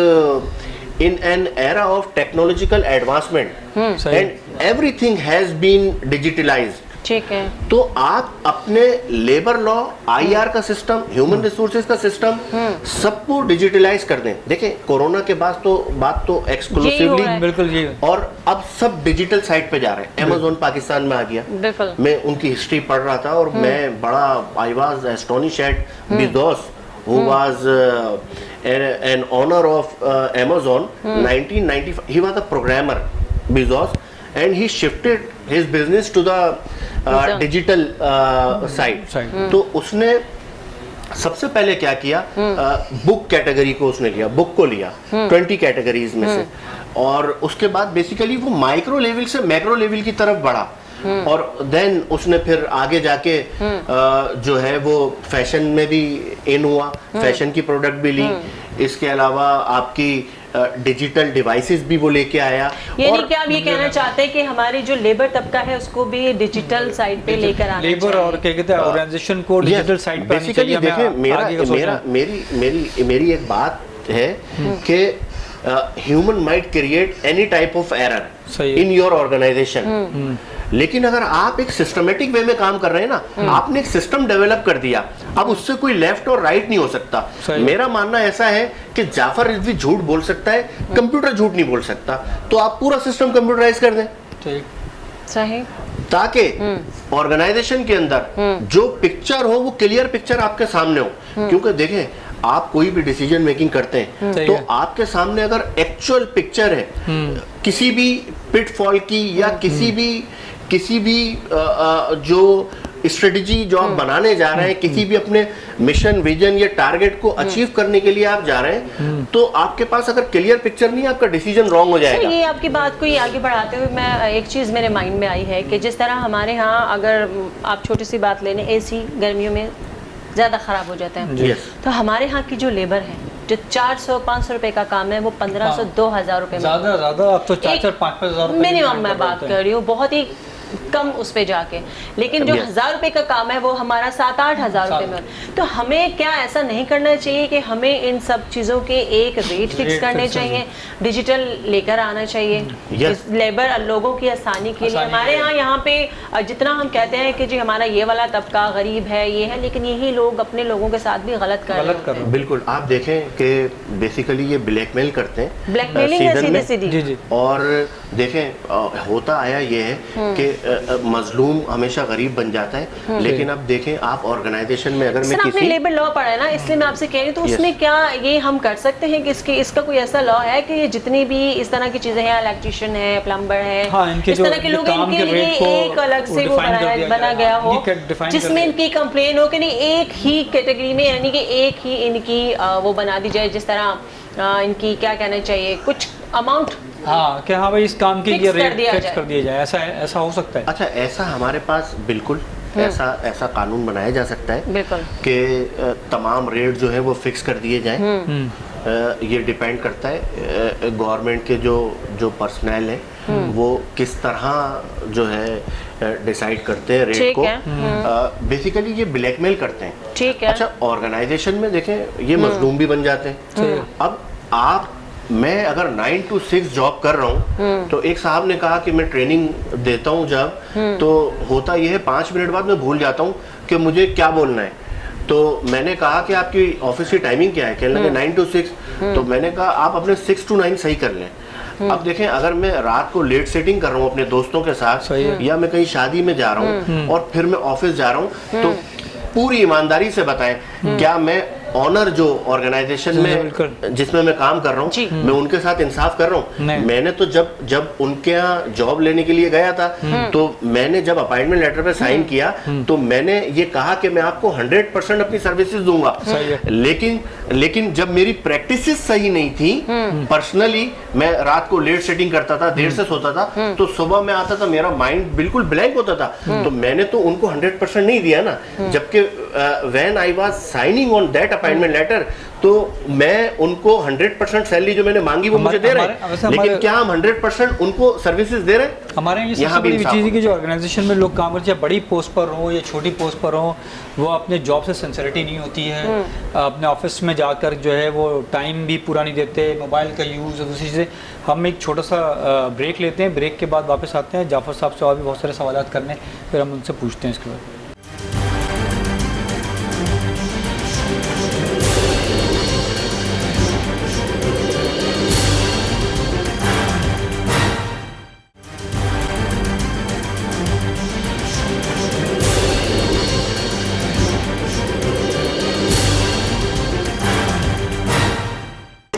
in an era of technological advancement and everything has been digitalized. ٹھیک ہے, تو آپ اپنے لیبر لا, آئی آر کا سسٹم, ہیومن ریسورسز کا سسٹم سب کو ڈیجیٹلائز کر دیں. دیکھیں کورونا کے بعد تو بات تو ایکسکلوسیولی بالکل جی, اور اب سب ڈیجیٹل سائٹ پہ جا رہے ہیں. Amazon پاکستان میں آ گیا. میں ان کی ہسٹری پڑھ رہا تھا اور میں بڑا I was astonished at Bezos who was an owner of Amazon 1995. He was a programmer, Bezos, and he shifted his business to the digital side. تو اس نے سب سے پہلے کیا کیا, بک کیٹیگری کو اس نے لیا, بک کو لیا 20 کیٹیگریز میں سے, اور اس کے بعد بیسیکلی وہ مائکرو لیول سے میکرو لیول کی طرف بڑھا, اور دین اس نے پھر آگے جا کے جو ہے وہ فیشن میں بھی ان ہوا, فیشن کی پروڈکٹ بھی لی, اس کے علاوہ آپ کی ڈیجیٹل ڈیوائسز بھی وہ لے کے آیا. یعنی کہ آپ یہ کہنا چاہتے ہیں کہ ہماری جو لیبر طبقہ ہے اس کو بھی ڈیجیٹل سائٹ پہ لے کر آنا چاہیے, لیبر اور کیا کہتے ہیں آرگنائزیشن کو ڈیجیٹل سائٹ پہ آنی چاہیے. دیکھیں میری ایک بات ہے کہ human might create any type of error in your organisation, لیکن اگر آپ ایک سسٹمیٹک وے میں کام کر رہے ہیں نا, آپ نے ایک سسٹم ڈیولپ کر دیا, اب اس سے کوئی لیفٹ اور رائٹ نہیں ہو سکتا. میرا ماننا ایسا ہے کہ جعفر رضوی جھوٹ بول سکتا ہے, کمپیوٹر جھوٹ نہیں بول سکتا, تو آپ پورا سسٹم کمپیوٹرائز کر دیں صحیح, تاکہ آرگنائزیشن کے اندر جو پکچر ہو وہ کلیئر پکچر آپ کے سامنے ہو. کیونکہ دیکھیں آپ کوئی بھی ڈیسیجن میکنگ کرتے ہیں تو آپ کے سامنے اگر ایکچوئل پکچر ہے کسی بھی پٹ فال کی یا کسی بھی جو اسٹریٹجی جو آپ بنانے جا رہے ہیں, کسی بھی اپنے مشن ویژن یا ٹارگٹ کو اچیو کرنے کے لیے آپ جا رہے ہیں, تو آپ کے پاس اگر کلیئر پکچر نہیں, آپ کا ڈیسیجن رانگ ہو جائے گا. یہ آپ کی بات کو یہ آگے بڑھاتے ہوئے میں ایک چیز میرے مائنڈ میں آئی ہے کہ جس طرح ہمارے ہاں اگر آپ چھوٹی سی بات لے لیں, اے سی گرمیوں میں زیادہ خراب ہو جاتا ہے, تو ہمارے ہاں کی جو لیبر ہے جو 400-500 روپے کا کام ہے وہ 1500-2000 روپے میں, زیادہ اب تو 4-5 ہزار منیمم میں بات کر رہی ہوں, بہت ہی کم اس پہ جا کے, لیکن جو 1000 روپے کا کام ہے وہ ہمارا 7-8 ہزار روپے میں. تو ہمیں کیا ایسا نہیں کرنا چاہیے کہ ہمیں ان سب چیزوں کے ایک ریٹ فکس کرنے چاہیے, ڈیجیٹل لے کر آنا چاہیے لیبر لوگوں کی آسانی کے لیے. ہمارے یہاں پہ جتنا ہم کہتے ہیں کہ جی ہمارا یہ والا طبقہ غریب ہے, یہ ہے, لیکن یہی لوگ اپنے لوگوں کے ساتھ بھی غلط کر رہے ہیں. بالکل, آپ دیکھیں کہ بیسیکلی یہ بلیک میل کرتے ہیں, بلیک میلنگ ہے سیدھی سیدھی. اور دیکھیں ہوتا آیا یہ ہے کہ مظلوم ہمیشہ غریب بن جاتا ہے, لیکن اب دیکھیں آپ آرگنائزیشن میں اگر میں کسی لیبر لا پڑھا ہے نا, اس لیے میں آپ سے کہہ رہی ہوں, تو اس میں کیا یہ ہم کر سکتے ہیں کہ اس کا کوئی ایسا لا ہے کہ جتنی بھی اس طرح کی چیزیں ہیں, الیکٹریشین ہے, پلمبر ہے, اس طرح کے لوگ, ان کے لیے ایک الگ سے وہ بنا گیا ہو جس میں ان کی کمپلین ہو کہ نہیں ایک ہی کیٹیگری میں, یعنی کہ ایک ہی ان کی وہ بنا دی جائے, جس طرح ان کی کیا کہنا چاہیے کچھ اماؤنٹ, ہاں کہ ہاں بھائی اس کام کی یہ ریٹ فکس کر دیا جائے, ایسا ہو سکتا ہے. اچھا ایسا ہمارے پاس بالکل ایسا قانون بنایا جا سکتا ہے کہ تمام ریٹ جو ہے وہ فکس کر دیے جائیں. یہ ڈیپینڈ کرتا ہے گورنمنٹ کے جو پرسنل ہیں وہ کس طرح جو ہے ڈیسائیڈ کرتے ہیں ریٹ کو. بیسیکلی یہ بلیک میل کرتے ہیں. اچھا آرگنائزیشن میں دیکھیں یہ مظلوم بھی بن جاتے ہیں. اب میں اگر 9 to 6 جاب کر رہا ہوں, تو ایک صاحب نے کہا کہ میں ٹریننگ دیتا ہوں جب, تو ہوتا یہ ہے 5 منٹ بعد میں بھول جاتا ہوں کہ مجھے کیا بولنا ہے. تو میں نے کہا کہ آپ کی آفس کی ٹائمنگ کیا ہے, کہنے لگے 9 to 6. تو میں نے کہا آپ اپنے 6 to 9 صحیح کر لیں. اب دیکھیں اگر میں رات کو لیٹ سیٹنگ کر رہا ہوں اپنے دوستوں کے ساتھ, یا میں کہیں شادی میں جا رہا ہوں اور پھر میں آفس جا رہا ہوں, تو پوری ایمانداری سے بتائیں کیا میں ऑनर जो ऑर्गेनाइजेशन में जिसमें मैं काम कर रहा हूँ, मैं उनके साथ इंसाफ कर रहा हूँ। मैंने तो जब उनके यहाँ जॉब लेने के लिए गया था, तो मैंने जब अपॉइंटमेंट लेटर पे साइन किया तो मैंने ये कहा कि मैं आपको 100% अपनी सर्विसेज दूंगा। लेकिन जब मेरी प्रैक्टिसेस सही नहीं थी, पर्सनली मैं रात को लेट सेटिंग करता था, देर से सोता था, तो सुबह में आता था मेरा माइंड बिल्कुल ब्लैंक होता था। तो मैंने तो उनको 100% नहीं दिया ना। जबकि when I was signing on that appointment letter, तो मैं उनको 100% सैलरी जो मैंने मांगी वो मुझे दे रहे हैं, लेकिन क्या हम 100% उनको सर्विसेज दे रहे हैं? हमारे यहाँ बड़ी चीज़ है कि जो ऑर्गेनाइजेशन में लोग काम करते हैं, बड़ी पोस्ट पर हो या छोटी पोस्ट पर हो, वो अपने जॉब से सिंसियरिटी नहीं होती है। अपने ऑफिस में जाकर जो है वो टाइम भी पूरा नहीं देते, मोबाइल का यूज़ और दूसरी चीज़ें। हम एक छोटा सा ब्रेक लेते हैं, ब्रेक के बाद वापस आते हैं जाफर साहब से और भी बहुत सारे सवाल करने, फिर हम उनसे पूछते हैं इसके बाद।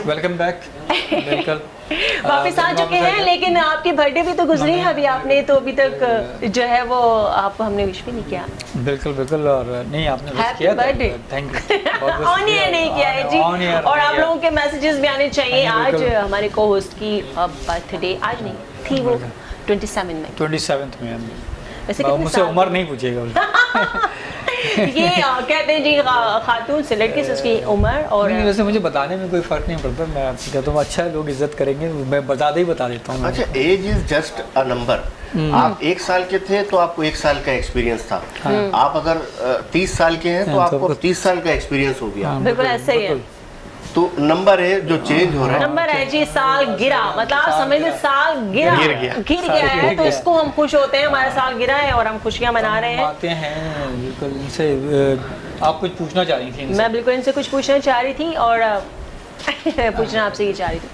Welcome back. बिल्कुल वापस आ चुके हैं, लेकिन आपकी बर्थडे भी तो गुजरी है अभी, आपने तो अभी तक जो है वो आप हमने विश भी नहीं किया। बिल्कुल बिल्कुल, और नहीं आपने विश किया, थैंक यू। ऑन एयर नहीं किया है जी, और आप लोगों के मैसेजेस भी आने चाहिए। आज हमारे को होस्ट की बर्थडे आज नहीं थी, वो 27 में। वैसे मुझसे उम्र नहीं पूछेगा। ये कहते हैं जी खातून से लड़की से उसकी उम्र, और वैसे मुझे बताने में कोई फर्क नहीं पड़ता। मैं आपसे कहता हूँ अच्छा है, लोग इज्जत करेंगे, मैं बता देता हूँ। अच्छा, age is just a number. आप 1 साल के थे तो आपको 1 साल का एक्सपीरियंस था। आप अगर 30 साल के हैं तो आपको 30 साल का एक्सपीरियंस हो गया। बिल्कुल ऐसा ही है। तो नंबर है जो चेंज हो रहा है, नंबर है जी। साल गिरा, मतलब आप समझ लें साल गिर गया है, तो इसको हम खुश होते हैं, हमारा साल गिरा है और हम खुशियां मना रहे हैं। आते हैं बिल्कुल। इनसे आप कुछ पूछना चाह रही थी? मैं बिल्कुल इनसे कुछ पूछना चाह रही थी, और पूछना आपसे ये चाह रही थी।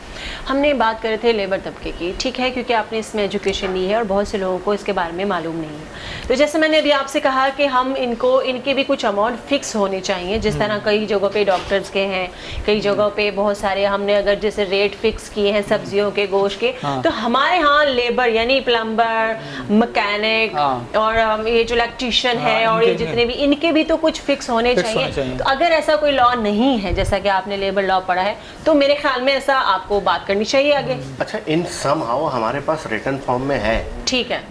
हमने बात कर रहे थे लेबर तबके की, ठीक है, क्योंकि आपने इसमें एजुकेशन ली है और बहुत से लोगों को इसके बारे में मालूम नहीं है। तो जैसे मैंने अभी आपसे कहा कि हम इनके भी कुछ अमाउंट फिक्स होने चाहिए, जिस तरह कई जगहों पे डॉक्टर्स के हैं, कई जगहों पे बहुत सारे हमने अगर जैसे रेट फिक्स किए हैं सब्जियों के, गोश्त के, तो हमारे यहाँ लेबर यानी प्लम्बर, मैकेनिक और ये जो इलेक्ट्रीशियन है और ये जितने भी, इनके भी तो कुछ फिक्स होने चाहिए। तो अगर ऐसा कोई लॉ नहीं है, जैसा कि आपने लेबर लॉ पढ़ा है, तो मेरे ख्याल में ऐसा आपको बात करनी चाहिए आगे। अच्छा, इन समहाउ हमारे पास रिटन फॉर्म में है, ठीक है।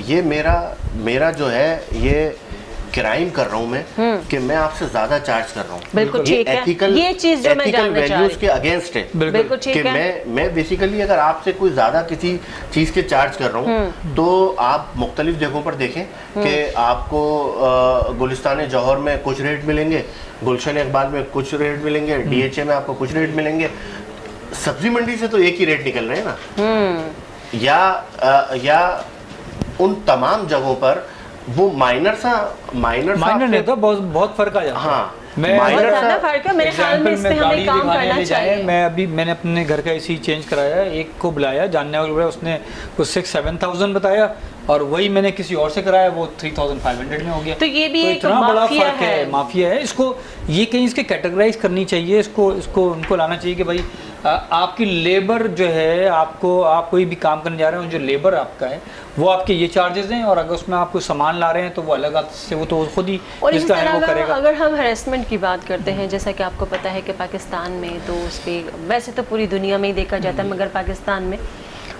ये मेरा जो है ये क्राइम कर रहा हूँ मैं कि मैं आपसे ज्यादा चार्ज कर रहा हूँ। बिल्कुल ठीक है, ये चीज जो मैं जानना चाह रही हूँ के अगेंस्ट है। बिल्कुल ठीक है कि मैं बेसिकली अगर आपसे कोई ज्यादा किसी चीज के चार्ज कर रहा हूँ, तो आप मुख्तलिफ जगहों पर देखें कि आपको गुलिस्तान जौहर में कुछ रेट मिलेंगे, गुलशन इकबाल में कुछ रेट मिलेंगे, DHA में आपको कुछ रेट मिलेंगे। सब्जी मंडी से तो एक ही रेट निकल रहे हैं ना। या उन तमाम जगहों पर वो माइनर नहीं था, बहुत फर्क आ जाता है। हाँ, मैंने अपने घर का एसी चेंज कराया, एक को बुलाया, जानने वाला बुलाया, उसने कुछ 6-7,000 बताया, और वही मैंने किसी और से कराया, वो 3,500 में हो गया। तो ये भी एक इतना बड़ा फर्क है, माफिया है। इसको ये कहीं इसके कैटेगराइज करनी चाहिए, इसको उनको लाना चाहिए कि भाई आपकी लेबर जो है, आप कोई भी काम करने जा रहे हो, जो लेबर आपका है वो आपके ये चार्जेस हैं, और अगर उसमें आप कोई सामान ला रहे हैं तो वो अलग से, वो तो खुद ही जिसका है वो करेगा। अगर हम हैरेसमेंट की बात करते हैं, जैसा कि आपको पता है कि पाकिस्तान में तो उस पर, वैसे तो पूरी दुनिया में ही देखा जाता है, मगर पाकिस्तान में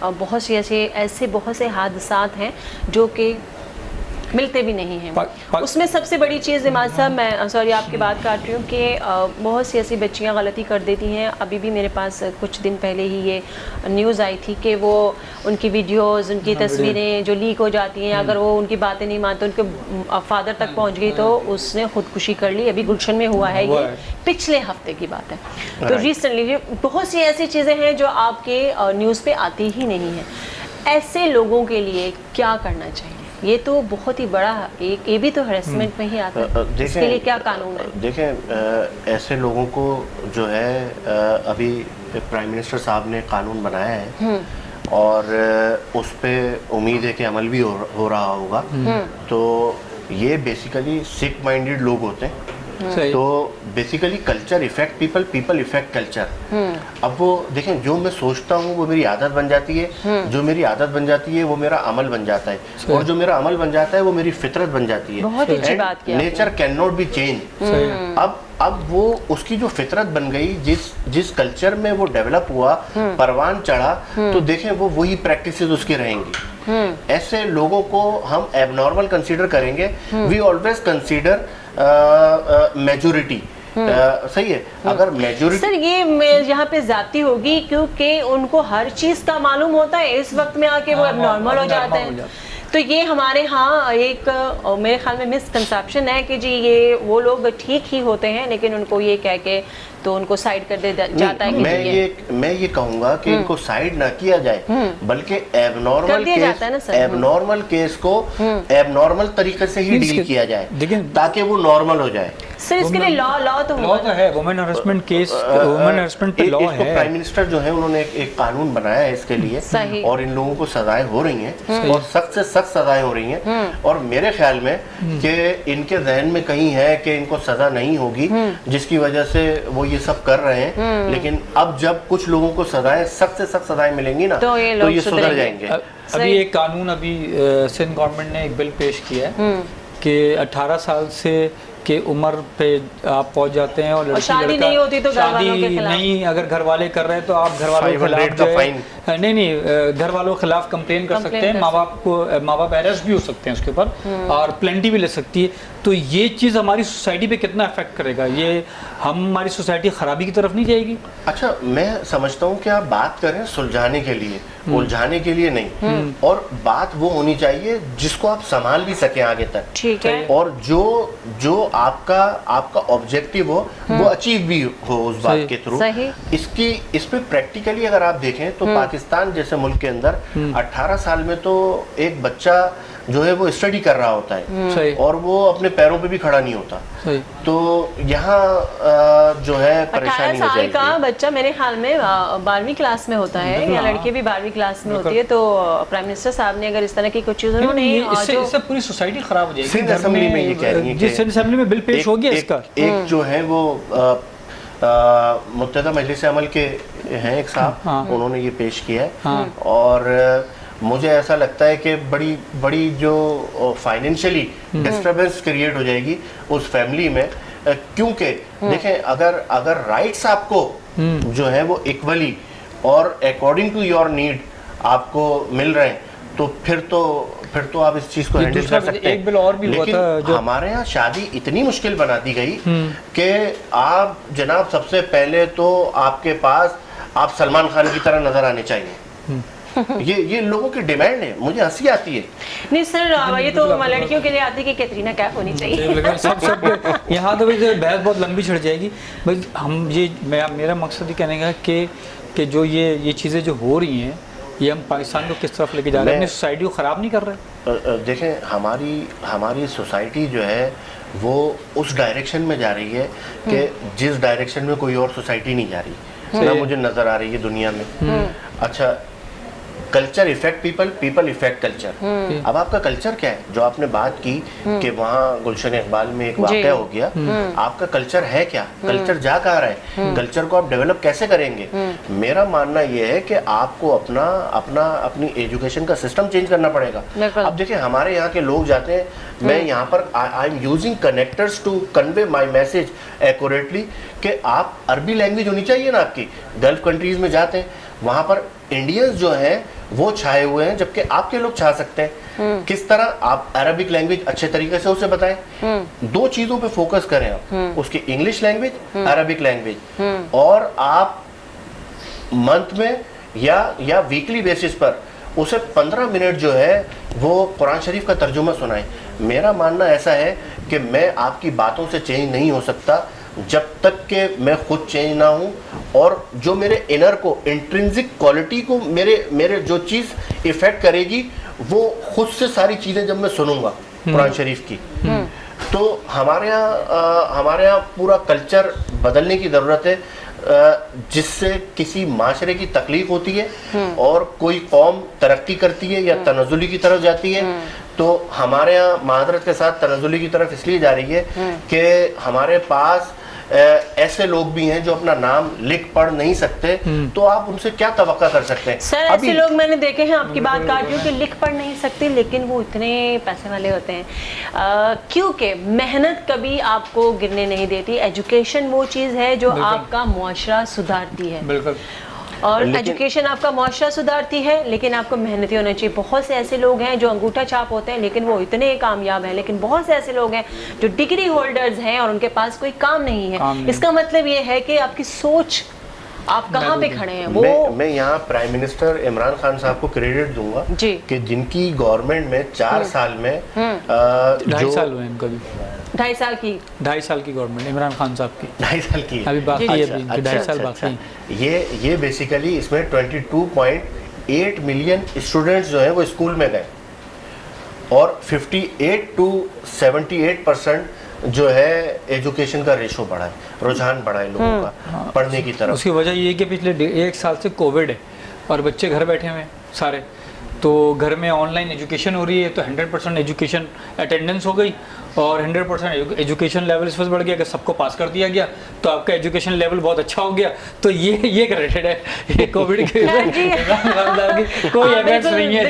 बहुत से ऐसे बहुत से हादसात हैं जो कि मिलते भी नहीं हैं। उसमें सबसे बड़ी चीज़ इमाद साहब, मैं सॉरी आपकी बात काट रही हूँ, कि बहुत सी ऐसी बच्चियाँ गलती कर देती हैं। अभी भी मेरे पास कुछ दिन पहले ही ये न्यूज़ आई थी कि वो उनकी वीडियोस, उनकी तस्वीरें जो लीक हो जाती हैं, अगर वो उनकी बातें नहीं मानते, उनके फादर तक पहुँच गई, तो उसने खुदकुशी कर ली। अभी गुलशन में हुआ है, ये पिछले हफ्ते की बात है। तो रिसेंटली बहुत सी ऐसी चीज़ें हैं जो आपके न्यूज़ पे आती ही नहीं है। ऐसे लोगों के लिए क्या करना चाहिए? ये तो बहुत ही बड़ा एक, ये भी तो हैरेसमेंट में ही आता है। इसके लिए क्या कानून है? देखें, ऐसे लोगों को जो है अभी प्राइम मिनिस्टर साहब ने कानून बनाया है, और उस पर उम्मीद है कि अमल भी हो रहा होगा। तो ये बेसिकली सिक माइंडेड लोग होते हैं तो basically culture effect people, people effect culture. अब वो देखें, जो मैं सोचता हूँ वो मेरी आदत बन जाती है, जो मेरी आदत बन जाती है वो मेरा अमल बन जाता है, और जो मेरा अमल बन जाता है वो मेरी फितरत बन जाती है। बहुत अच्छी बात की आपने। Nature can not be change. अब वो उसकी जो फितरत बन गई, जिस कल्चर में वो डेवलप हुआ, परवान चढ़ा, तो देखें वो वही प्रैक्टिसेस उसकी रहेंगी। ऐसे लोगों को हम एबनॉर्मल कंसीडर करेंगे। We always consider majority. सही है, अगर मेजोरिटी सर ये यहाँ पे जाती होगी क्योंकि उनको हर चीज का मालूम होता है, इस वक्त में आके वो एबनॉर्मल हो जाते हैं। तो ये हमारे यहाँ एक मेरे ख्याल में मिसकंसेप्शन है कि जी ये वो लोग ठीक ही होते हैं, लेकिन उनको ये कह के तो उनको साइड कर दे जाता है कि मैं ये कहूँगा कि इनको साइड ना किया जाए, बल्कि एबनॉर्मल केस को एबनॉर्मल तरीके से ही डील किया जाए ताकि वो नॉर्मल हो जाए। सर इसके लिए लॉ तो है, women harassment case, women harassment पे लॉ है। प्राइम मिनिस्टर जो है उन्होंने एक कानून बनाया है इसके लिए, और इन लोगों को सजाएं हो रही हैं, और सख्त से सख्त सजाएं हो रही हैं। और मेरे ख्याल में कि इनके जहन में कहीं है कि इनको सजा नहीं होगी, जिसकी वजह से वो ये सब कर रहे हैं। लेकिन अब जब कुछ लोगों को सजाएं, सख्त से सख्त सजाएं मिलेंगी ना, तो ये सुधर जाएंगे। अभी एक कानून, अभी सिंध गवर्नमेंट ने एक बिल पेश किया है कि 18 साल से के उम्र पे आप पहुंच जाते हैं, और शादी नहीं होती तो शादी नहीं अगर घर वाले कर रहे हैं तो आप घर वालों के खिलाफ घर वालों के खिलाफ कंप्लेन कर सकते हैं। माँ बाप अरेस्ट भी हो सकते हैं उसके ऊपर, और प्लेंटी भी ले सकती है। तो ये चीज़ हमारी सोसाइटी पे कितना इफेक्ट करेगा? ये हमारी सोसाइटी खराबी की तरफ नहीं जाएगी? अच्छा, मैं समझता हूँ कि आप बात करें सुलझाने के लिए, उलझाने के लिए नहीं, और बात वो होनी चाहिए जिसको आप संभाल भी सकें आगे तक। ठीक है। और जो आपका ऑब्जेक्टिव हो वो अचीव भी हो उस बात के थ्रू। इस पे प्रैक्टिकली अगर आप देखें तो पाकिस्तान जैसे मुल्क के अंदर 18 साल में तो एक बच्चा जो है वो स्टडी कर रहा होता है, और वो अपने पैरों पे भी खड़ा नहीं होता। तो यहाँ जो है परेशानी हो जाएगी। 18 साल का बच्चा मेरे ख्याल में 12वीं क्लास में होता है, या लड़की भी 12वीं क्लास में होती है। तो प्राइम मिनिस्टर साहब ने अगर इस तरह की कुछ चीज़ इससे पूरी सोसाइटी खराब हो जाएगी। सिंध असेंबली में ये कह रही है, सिंध असेंबली में बिल पेश हो गया इसका। एक जो है वो मुत्तहदा मजलिस अमल के हैं एक साहब, उन्होंने ये पेश किया है। और मुझे ऐसा लगता है कि बड़ी जो फाइनेंशियली डिस्टर्बेंस क्रिएट हो जाएगी उस फैमिली में, क्योंकि देखें अगर राइट्स आपको जो है वो इक्वली और अकॉर्डिंग टू योर नीड आपको मिल रहे हैं, तो फिर तो आप इस चीज को हैंडल कर सकते हैं। एक बिल और भी हुआ था जो हमारे यहाँ शादी इतनी मुश्किल बना दी गई कि आप जनाब सबसे पहले तो आपके पास आप सलमान खान की तरह नजर आने चाहिए। ये लोगों की डिमांड है, मुझे हंसी आती है। नहीं सर, ये तो लड़कियों के लिए आती है कि कैटरीना कैफ होनी चाहिए। सब यहाँ तो बहस बहुत लंबी छिड़ जाएगी। भाई हम मेरा मकसद ये कहने का कि जो ये चीज़ें जो हो रही हैं, ये हम पाकिस्तान को किस तरफ लेके जा रहे हैं, अपनी सोसाइटी को ख़राब नहीं कर रहे? देखें, हमारी सोसाइटी जो है वो उस डायरेक्शन में जा रही है कि जिस डायरेक्शन में कोई और सोसाइटी नहीं जा रही, ना मुझे नज़र आ रही है दुनिया में। अच्छा, culture effect people, people effect culture. अब आपका कल्चर क्या है? जो आपने बात की कि वहाँ गुलशन इकबाल में एक वाक़या हो गया, आपका कल्चर है क्या? कल्चर जा कहाँ रहा है? कल्चर को आप डेवलप कैसे करेंगे? मेरा मानना यह है कि आपको अपनी एजुकेशन का सिस्टम चेंज करना पड़ेगा। अब देखिए, हमारे यहाँ के लोग जाते हैं, मैं यहाँ पर I am using connectors to convey my message accurately, कि आप अरबी लैंग्वेज होनी चाहिए ना आपकी। गल्फ कंट्रीज में जाते हैं, वहाँ पर इंडियंस जो हैं वो छाए हुए हैं, जबकि आपके लोग छा सकते हैं। किस तरह आप अरबिक लैंग्वेज अच्छे तरीके से उसे बताएं। दो चीज़ों पे फोकस करें आप, उसकी इंग्लिश लैंग्वेज, अरबिक लैंग्वेज, और आप मंथ में या वीकली बेसिस पर उसे 15 मिनट जो है वो कुरान शरीफ का तर्जुमा सुनाएं। मेरा मानना ऐसा है कि मैं आपकी बातों से चेंज नहीं हो सकता जब तक कि मैं खुद चेंज ना हूँ, और जो मेरे इनर को, इंट्रिंसिक क्वालिटी को, मेरे जो चीज़ इफ़ेक्ट करेगी वो खुद से सारी चीज़ें जब मैं सुनूंगा कुरान शरीफ की, तो हमारे यहाँ पूरा कल्चर बदलने की ज़रूरत है। جس سے کسی معاشرے کی تخلیق ہوتی ہے اور کوئی قوم ترقی کرتی ہے یا تنزلی کی طرف جاتی ہے، تو ہمارے یہاں معذرت کے ساتھ تنزلی کی طرف اس لیے جا رہی ہے کہ ہمارے پاس ایسے لوگ بھی ہیں جو اپنا نام لکھ پڑھ نہیں سکتے، تو آپ ان سے کیا توقع کر سکتے ہیں؟ سر ایسے لوگ میں نے دیکھے ہیں، آپ کی بات کاٹ رہی ہوں، کہ لکھ پڑھ نہیں سکتے لیکن وہ اتنے پیسے والے ہوتے ہیں کیونکہ محنت کبھی آپ کو گرنے نہیں دیتی. ایجوکیشن وہ چیز ہے جو آپ کا معاشرہ سدھارتی ہے. بالکل. اور ایجوکیشن آپ کا معاشرہ سدھارتی ہے، لیکن آپ کو محنتی ہونا چاہیے. بہت سے ایسے لوگ ہیں جو انگوٹھا چھاپ ہوتے ہیں لیکن وہ اتنے کامیاب ہیں، لیکن بہت سے ایسے لوگ ہیں جو ڈگری ہولڈرز ہیں اور ان کے پاس کوئی کام نہیں ہے. اس کا مطلب یہ ہے کہ آپ کی سوچ، آپ کہاں پہ کھڑے ہیں. وہ میں یہاں پرائم منسٹر عمران خان صاحب کو کریڈٹ دوں گا کہ جن کی گورنمنٹ میں 4 سال میں 2.5 سال ہوئے ان کو بھی. 2.5 سال کی گورنمنٹ عمران خان صاحب کی 2.5 سال کی ابھی باقی ہے. 2.5 سال باقی. یہ بیسیکلی اس میں 22.8 ملین اسٹوڈنٹس جو ہیں وہ اسکول میں گئے اور 58 to 78% جو ہے ایجوکیشن کا ریشو بڑھا ہے، رجحان بڑھا ہے لوگوں کا پڑھنے کی طرف. اس کی وجہ یہ ہے کہ پچھلے 1 سال سے کووڈ ہے اور بچے گھر بیٹھے ہوئے ہیں سارے، تو گھر میں آن لائن ایجوکیشن ہو رہی ہے، تو 100% ایجوکیشن اٹینڈنس ہو گئی اور 100% ایجوکیشن لیول اس وقت بڑھ گیا. اگر سب کو پاس کر دیا گیا تو آپ کا ایجوکیشن لیول بہت اچھا ہو گیا. تو یہ کریڈٹ ہے یہ کووڈ کے کوئی ایونٹس نہیں ہے.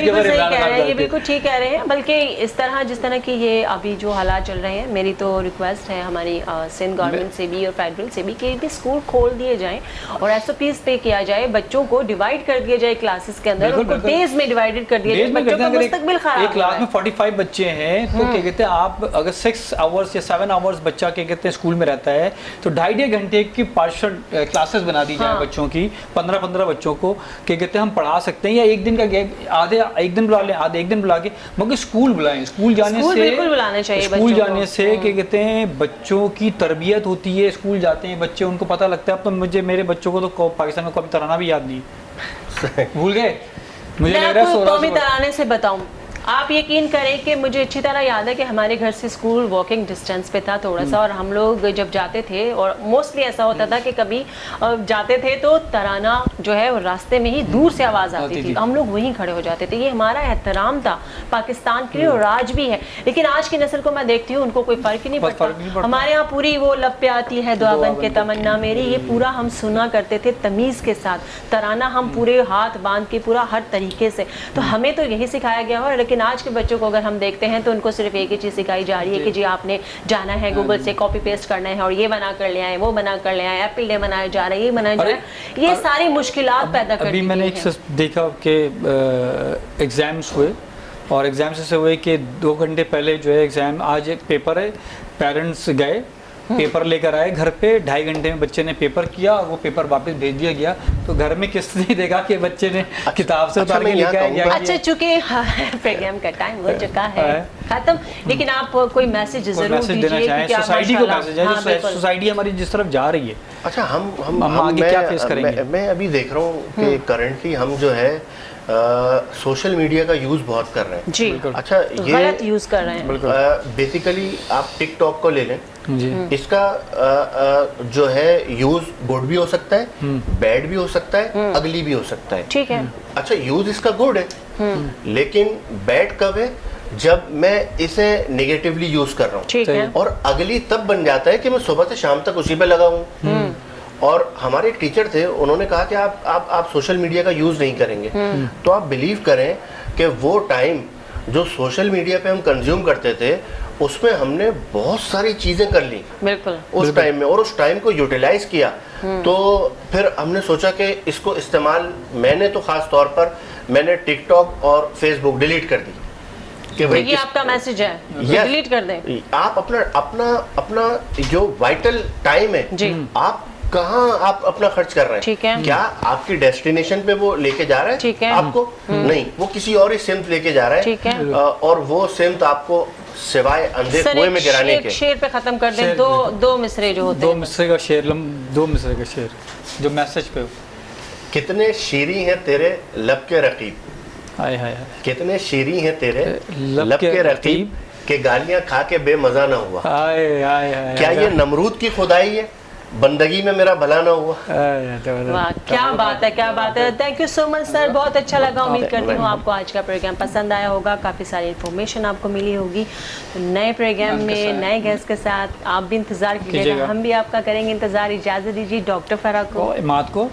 یہ بالکل ٹھیک کہہ رہے ہیں. بلکہ اس طرح جس طرح کی یہ ابھی جو حالات چل رہے ہیں، میری تو ریکویسٹ ہے ہماری سندھ گورنمنٹ سے بھی اور فیڈرل سے بھی کہ اسکول کھول دیے جائیں اور SOPs پے کیا جائے، بچوں کو ڈیوائڈ کر دیا جائے کلاسز کے اندر، ان کو ڈیز میں ڈیوائڈ کر دیا جائے. بچوں کا مستقبل خراب ہے. ایک کلاس میں 45 بچے ہیں تو کیا کہتے ہیں آپ اگر 6 آورس یا 7 آورس بچہ کیا کہتے ہیں اسکول میں رہتا ہے تو 2.5 گھنٹے کی پارشل کلاسز بنا دی جائیں بچوں کی. 15 بچوں کو کیا کہتے ہیں ہم پڑھا سکتے ہیں، یا ایک دن کا گیپ، آدھے ایک دن بلا لیں، آدھے ایک دن بلا کے، مگر اسکول بلائیں. اسکول جانے سے کیا کہتے ہیں بچوں کی تربیت ہوتی ہے. اسکول جاتے ہیں بچے، ان کو پتہ لگتا ہے. اب تو میرے بچوں کو تو پاکستان میں کبھی ترانہ بھی یاد نہیں، بھول گئے. مجھے لگ رہا ہے قومی ترانے سے بتاؤں، آپ یقین کریں کہ مجھے اچھی طرح یاد ہے کہ ہمارے گھر سے اسکول واکنگ ڈسٹینس پہ تھا تھوڑا سا، اور ہم لوگ جب جاتے تھے، اور موسٹلی ایسا ہوتا تھا کہ کبھی جاتے تھے تو ترانہ جو ہے راستے میں ہی دور سے آواز آتی تھی، ہم لوگ وہیں کھڑے ہو جاتے تھے. یہ ہمارا احترام تھا پاکستان کے لیے اور آج بھی ہے. لیکن آج کی نسل کو میں دیکھتی ہوں ان کو کوئی فرق ہی نہیں پڑتا. ہمارے یہاں پوری وہ لب پہ آتی ہے دعا بن کے تمنا میری، یہ پورا ہم سنا کرتے تھے تمیز کے ساتھ. ترانہ ہم پورے ہاتھ باندھ کے پورا ہر طریقے سے، تو ہمیں تو یہی سکھایا گیا ہوا. لیکن آج کے بچوں کو اگر ہم دیکھتے ہیں تو ان کو صرف ایک ہی چیز سکھائی جا رہی ہے کہ جی آپ نے جانا ہے گوگل سے کاپی پیسٹ کرنا ہے اور یہ بنا کر لے آئے، وہ بنا کر لے آئے، ایپل ڈے منایا جا رہا ہے، یہ منایا جا رہا ہے. یہ ساری مشکلات پیدا کر دی. ابھی میں نے ایک دیکھا کہ ایگزامس ہوئے اور ایگزامس سے ہوئے کہ 2 گھنٹے پہلے جو ہے ایگزام، آج ایک پیپر ہے، پیرنٹس گئے پیپر لے کر آئے گھر پہ، 2.5 گھنٹے میں بچے نے پیپر کیا اور وہ پیپر واپس بھیج دیا گیا. تو گھر میں کس نے دیکھا کہ بچے نے کتاب سے اتار کے لکھا ہے. اچھا چونکہ پروگرام کا ٹائم ہو چکا ہے ختم، لیکن آپ کوئی میسج ضرور دیجیے کہ سوسائٹی کو میسج ہے، سوسائٹی ہماری جس طرف جا رہی ہے. اچھا ہم آگے کیا فیس کریں گے؟ میں ابھی دیکھ رہا ہوں کہ کرنٹلی ہم جو ہے سوشل میڈیا کا یوز بہت کر رہے ہیں. جی اچھا، یہ غلط یوز کر رہے ہیں. بیسیکلی آپ ٹک ٹاک کو لے لیں، اس کا جو ہے یوز گڈ بھی ہو سکتا ہے، بیڈ بھی ہو سکتا ہے، اگلی بھی ہو سکتا ہے. ٹھیک ہے. اچھا یوز اس کا گڈ ہے، لیکن بیڈ کب ہے؟ جب میں اسے نیگیٹیولی یوز کر رہا ہوں. ٹھیک ہے. اور اگلی تب بن جاتا ہے کہ میں صبح سے شام تک اسی پہ لگا ہوں. اور ہمارے ایک ٹیچر تھے، انہوں نے کہا کہ آپ سوشل میڈیا کا یوز نہیں کریں گے. تو آپ بلیو کریں کہ وہ ٹائم جو سوشل میڈیا پہ ہم کنزیوم کرتے تھے اس میں ہم نے بہت ساری چیزیں کر لی بالکل اس ٹائم میں، اور اس ٹائم کو یوٹیلائز کیا. تو پھر ہم نے سوچا کہ اس کو استعمال، میں نے تو خاص طور پر میں نے ٹک ٹاک اور فیس بک ڈیلیٹ کر دی. کہ یہ آپ کا میسج ہے، ڈیلیٹ کر دیں. آپ اپنا جو وائٹل ٹائم ہے، آپ کہاں آپ اپنا خرچ کر رہے ہیں؟ کیا آپ کی ڈیسٹینیشن پہ وہ لے کے جا رہا ہے آپ کو؟ نہیں، وہ کسی اور ہی سمت لے کے جا رہا ہے، اور وہ سمت آپ کو سوائے اندھے کنویں میں گرانے کے. شعر پہ ختم کر دیں، دو مصرے جو ہوتے ہیں، 2 مصرے کا شعر جو میسج پہ. کتنے شیریں ہیں تیرے لب کے رقیب، کتنے شیریں ہیں تیرے لب کے رقیب کہ گالیاں کھا کے بے مزہ نہ ہوا. کیا یہ نمرود کی خدائی ہے बंदगी में मेरा भला ना हुआ। वाह क्या बात है, क्या बात है। Thank you so much sir, बहुत अच्छा लगा। उम्मीद करती हूँ आपको आज का प्रोग्राम पसंद आया होगा, काफ़ी सारी इन्फॉर्मेशन आपको मिली होगी। तो नए प्रोग्राम में नए गेस्ट के साथ आप भी इंतज़ार कीजिएगा, हम भी आपका करेंगे इंतज़ार। इजाज़त दीजिए डॉक्टर फराह को, इमाद को।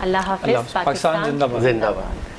अल्लाह हाफिज़। पाकिस्तान जिंदाबाद। जिंदाबाद।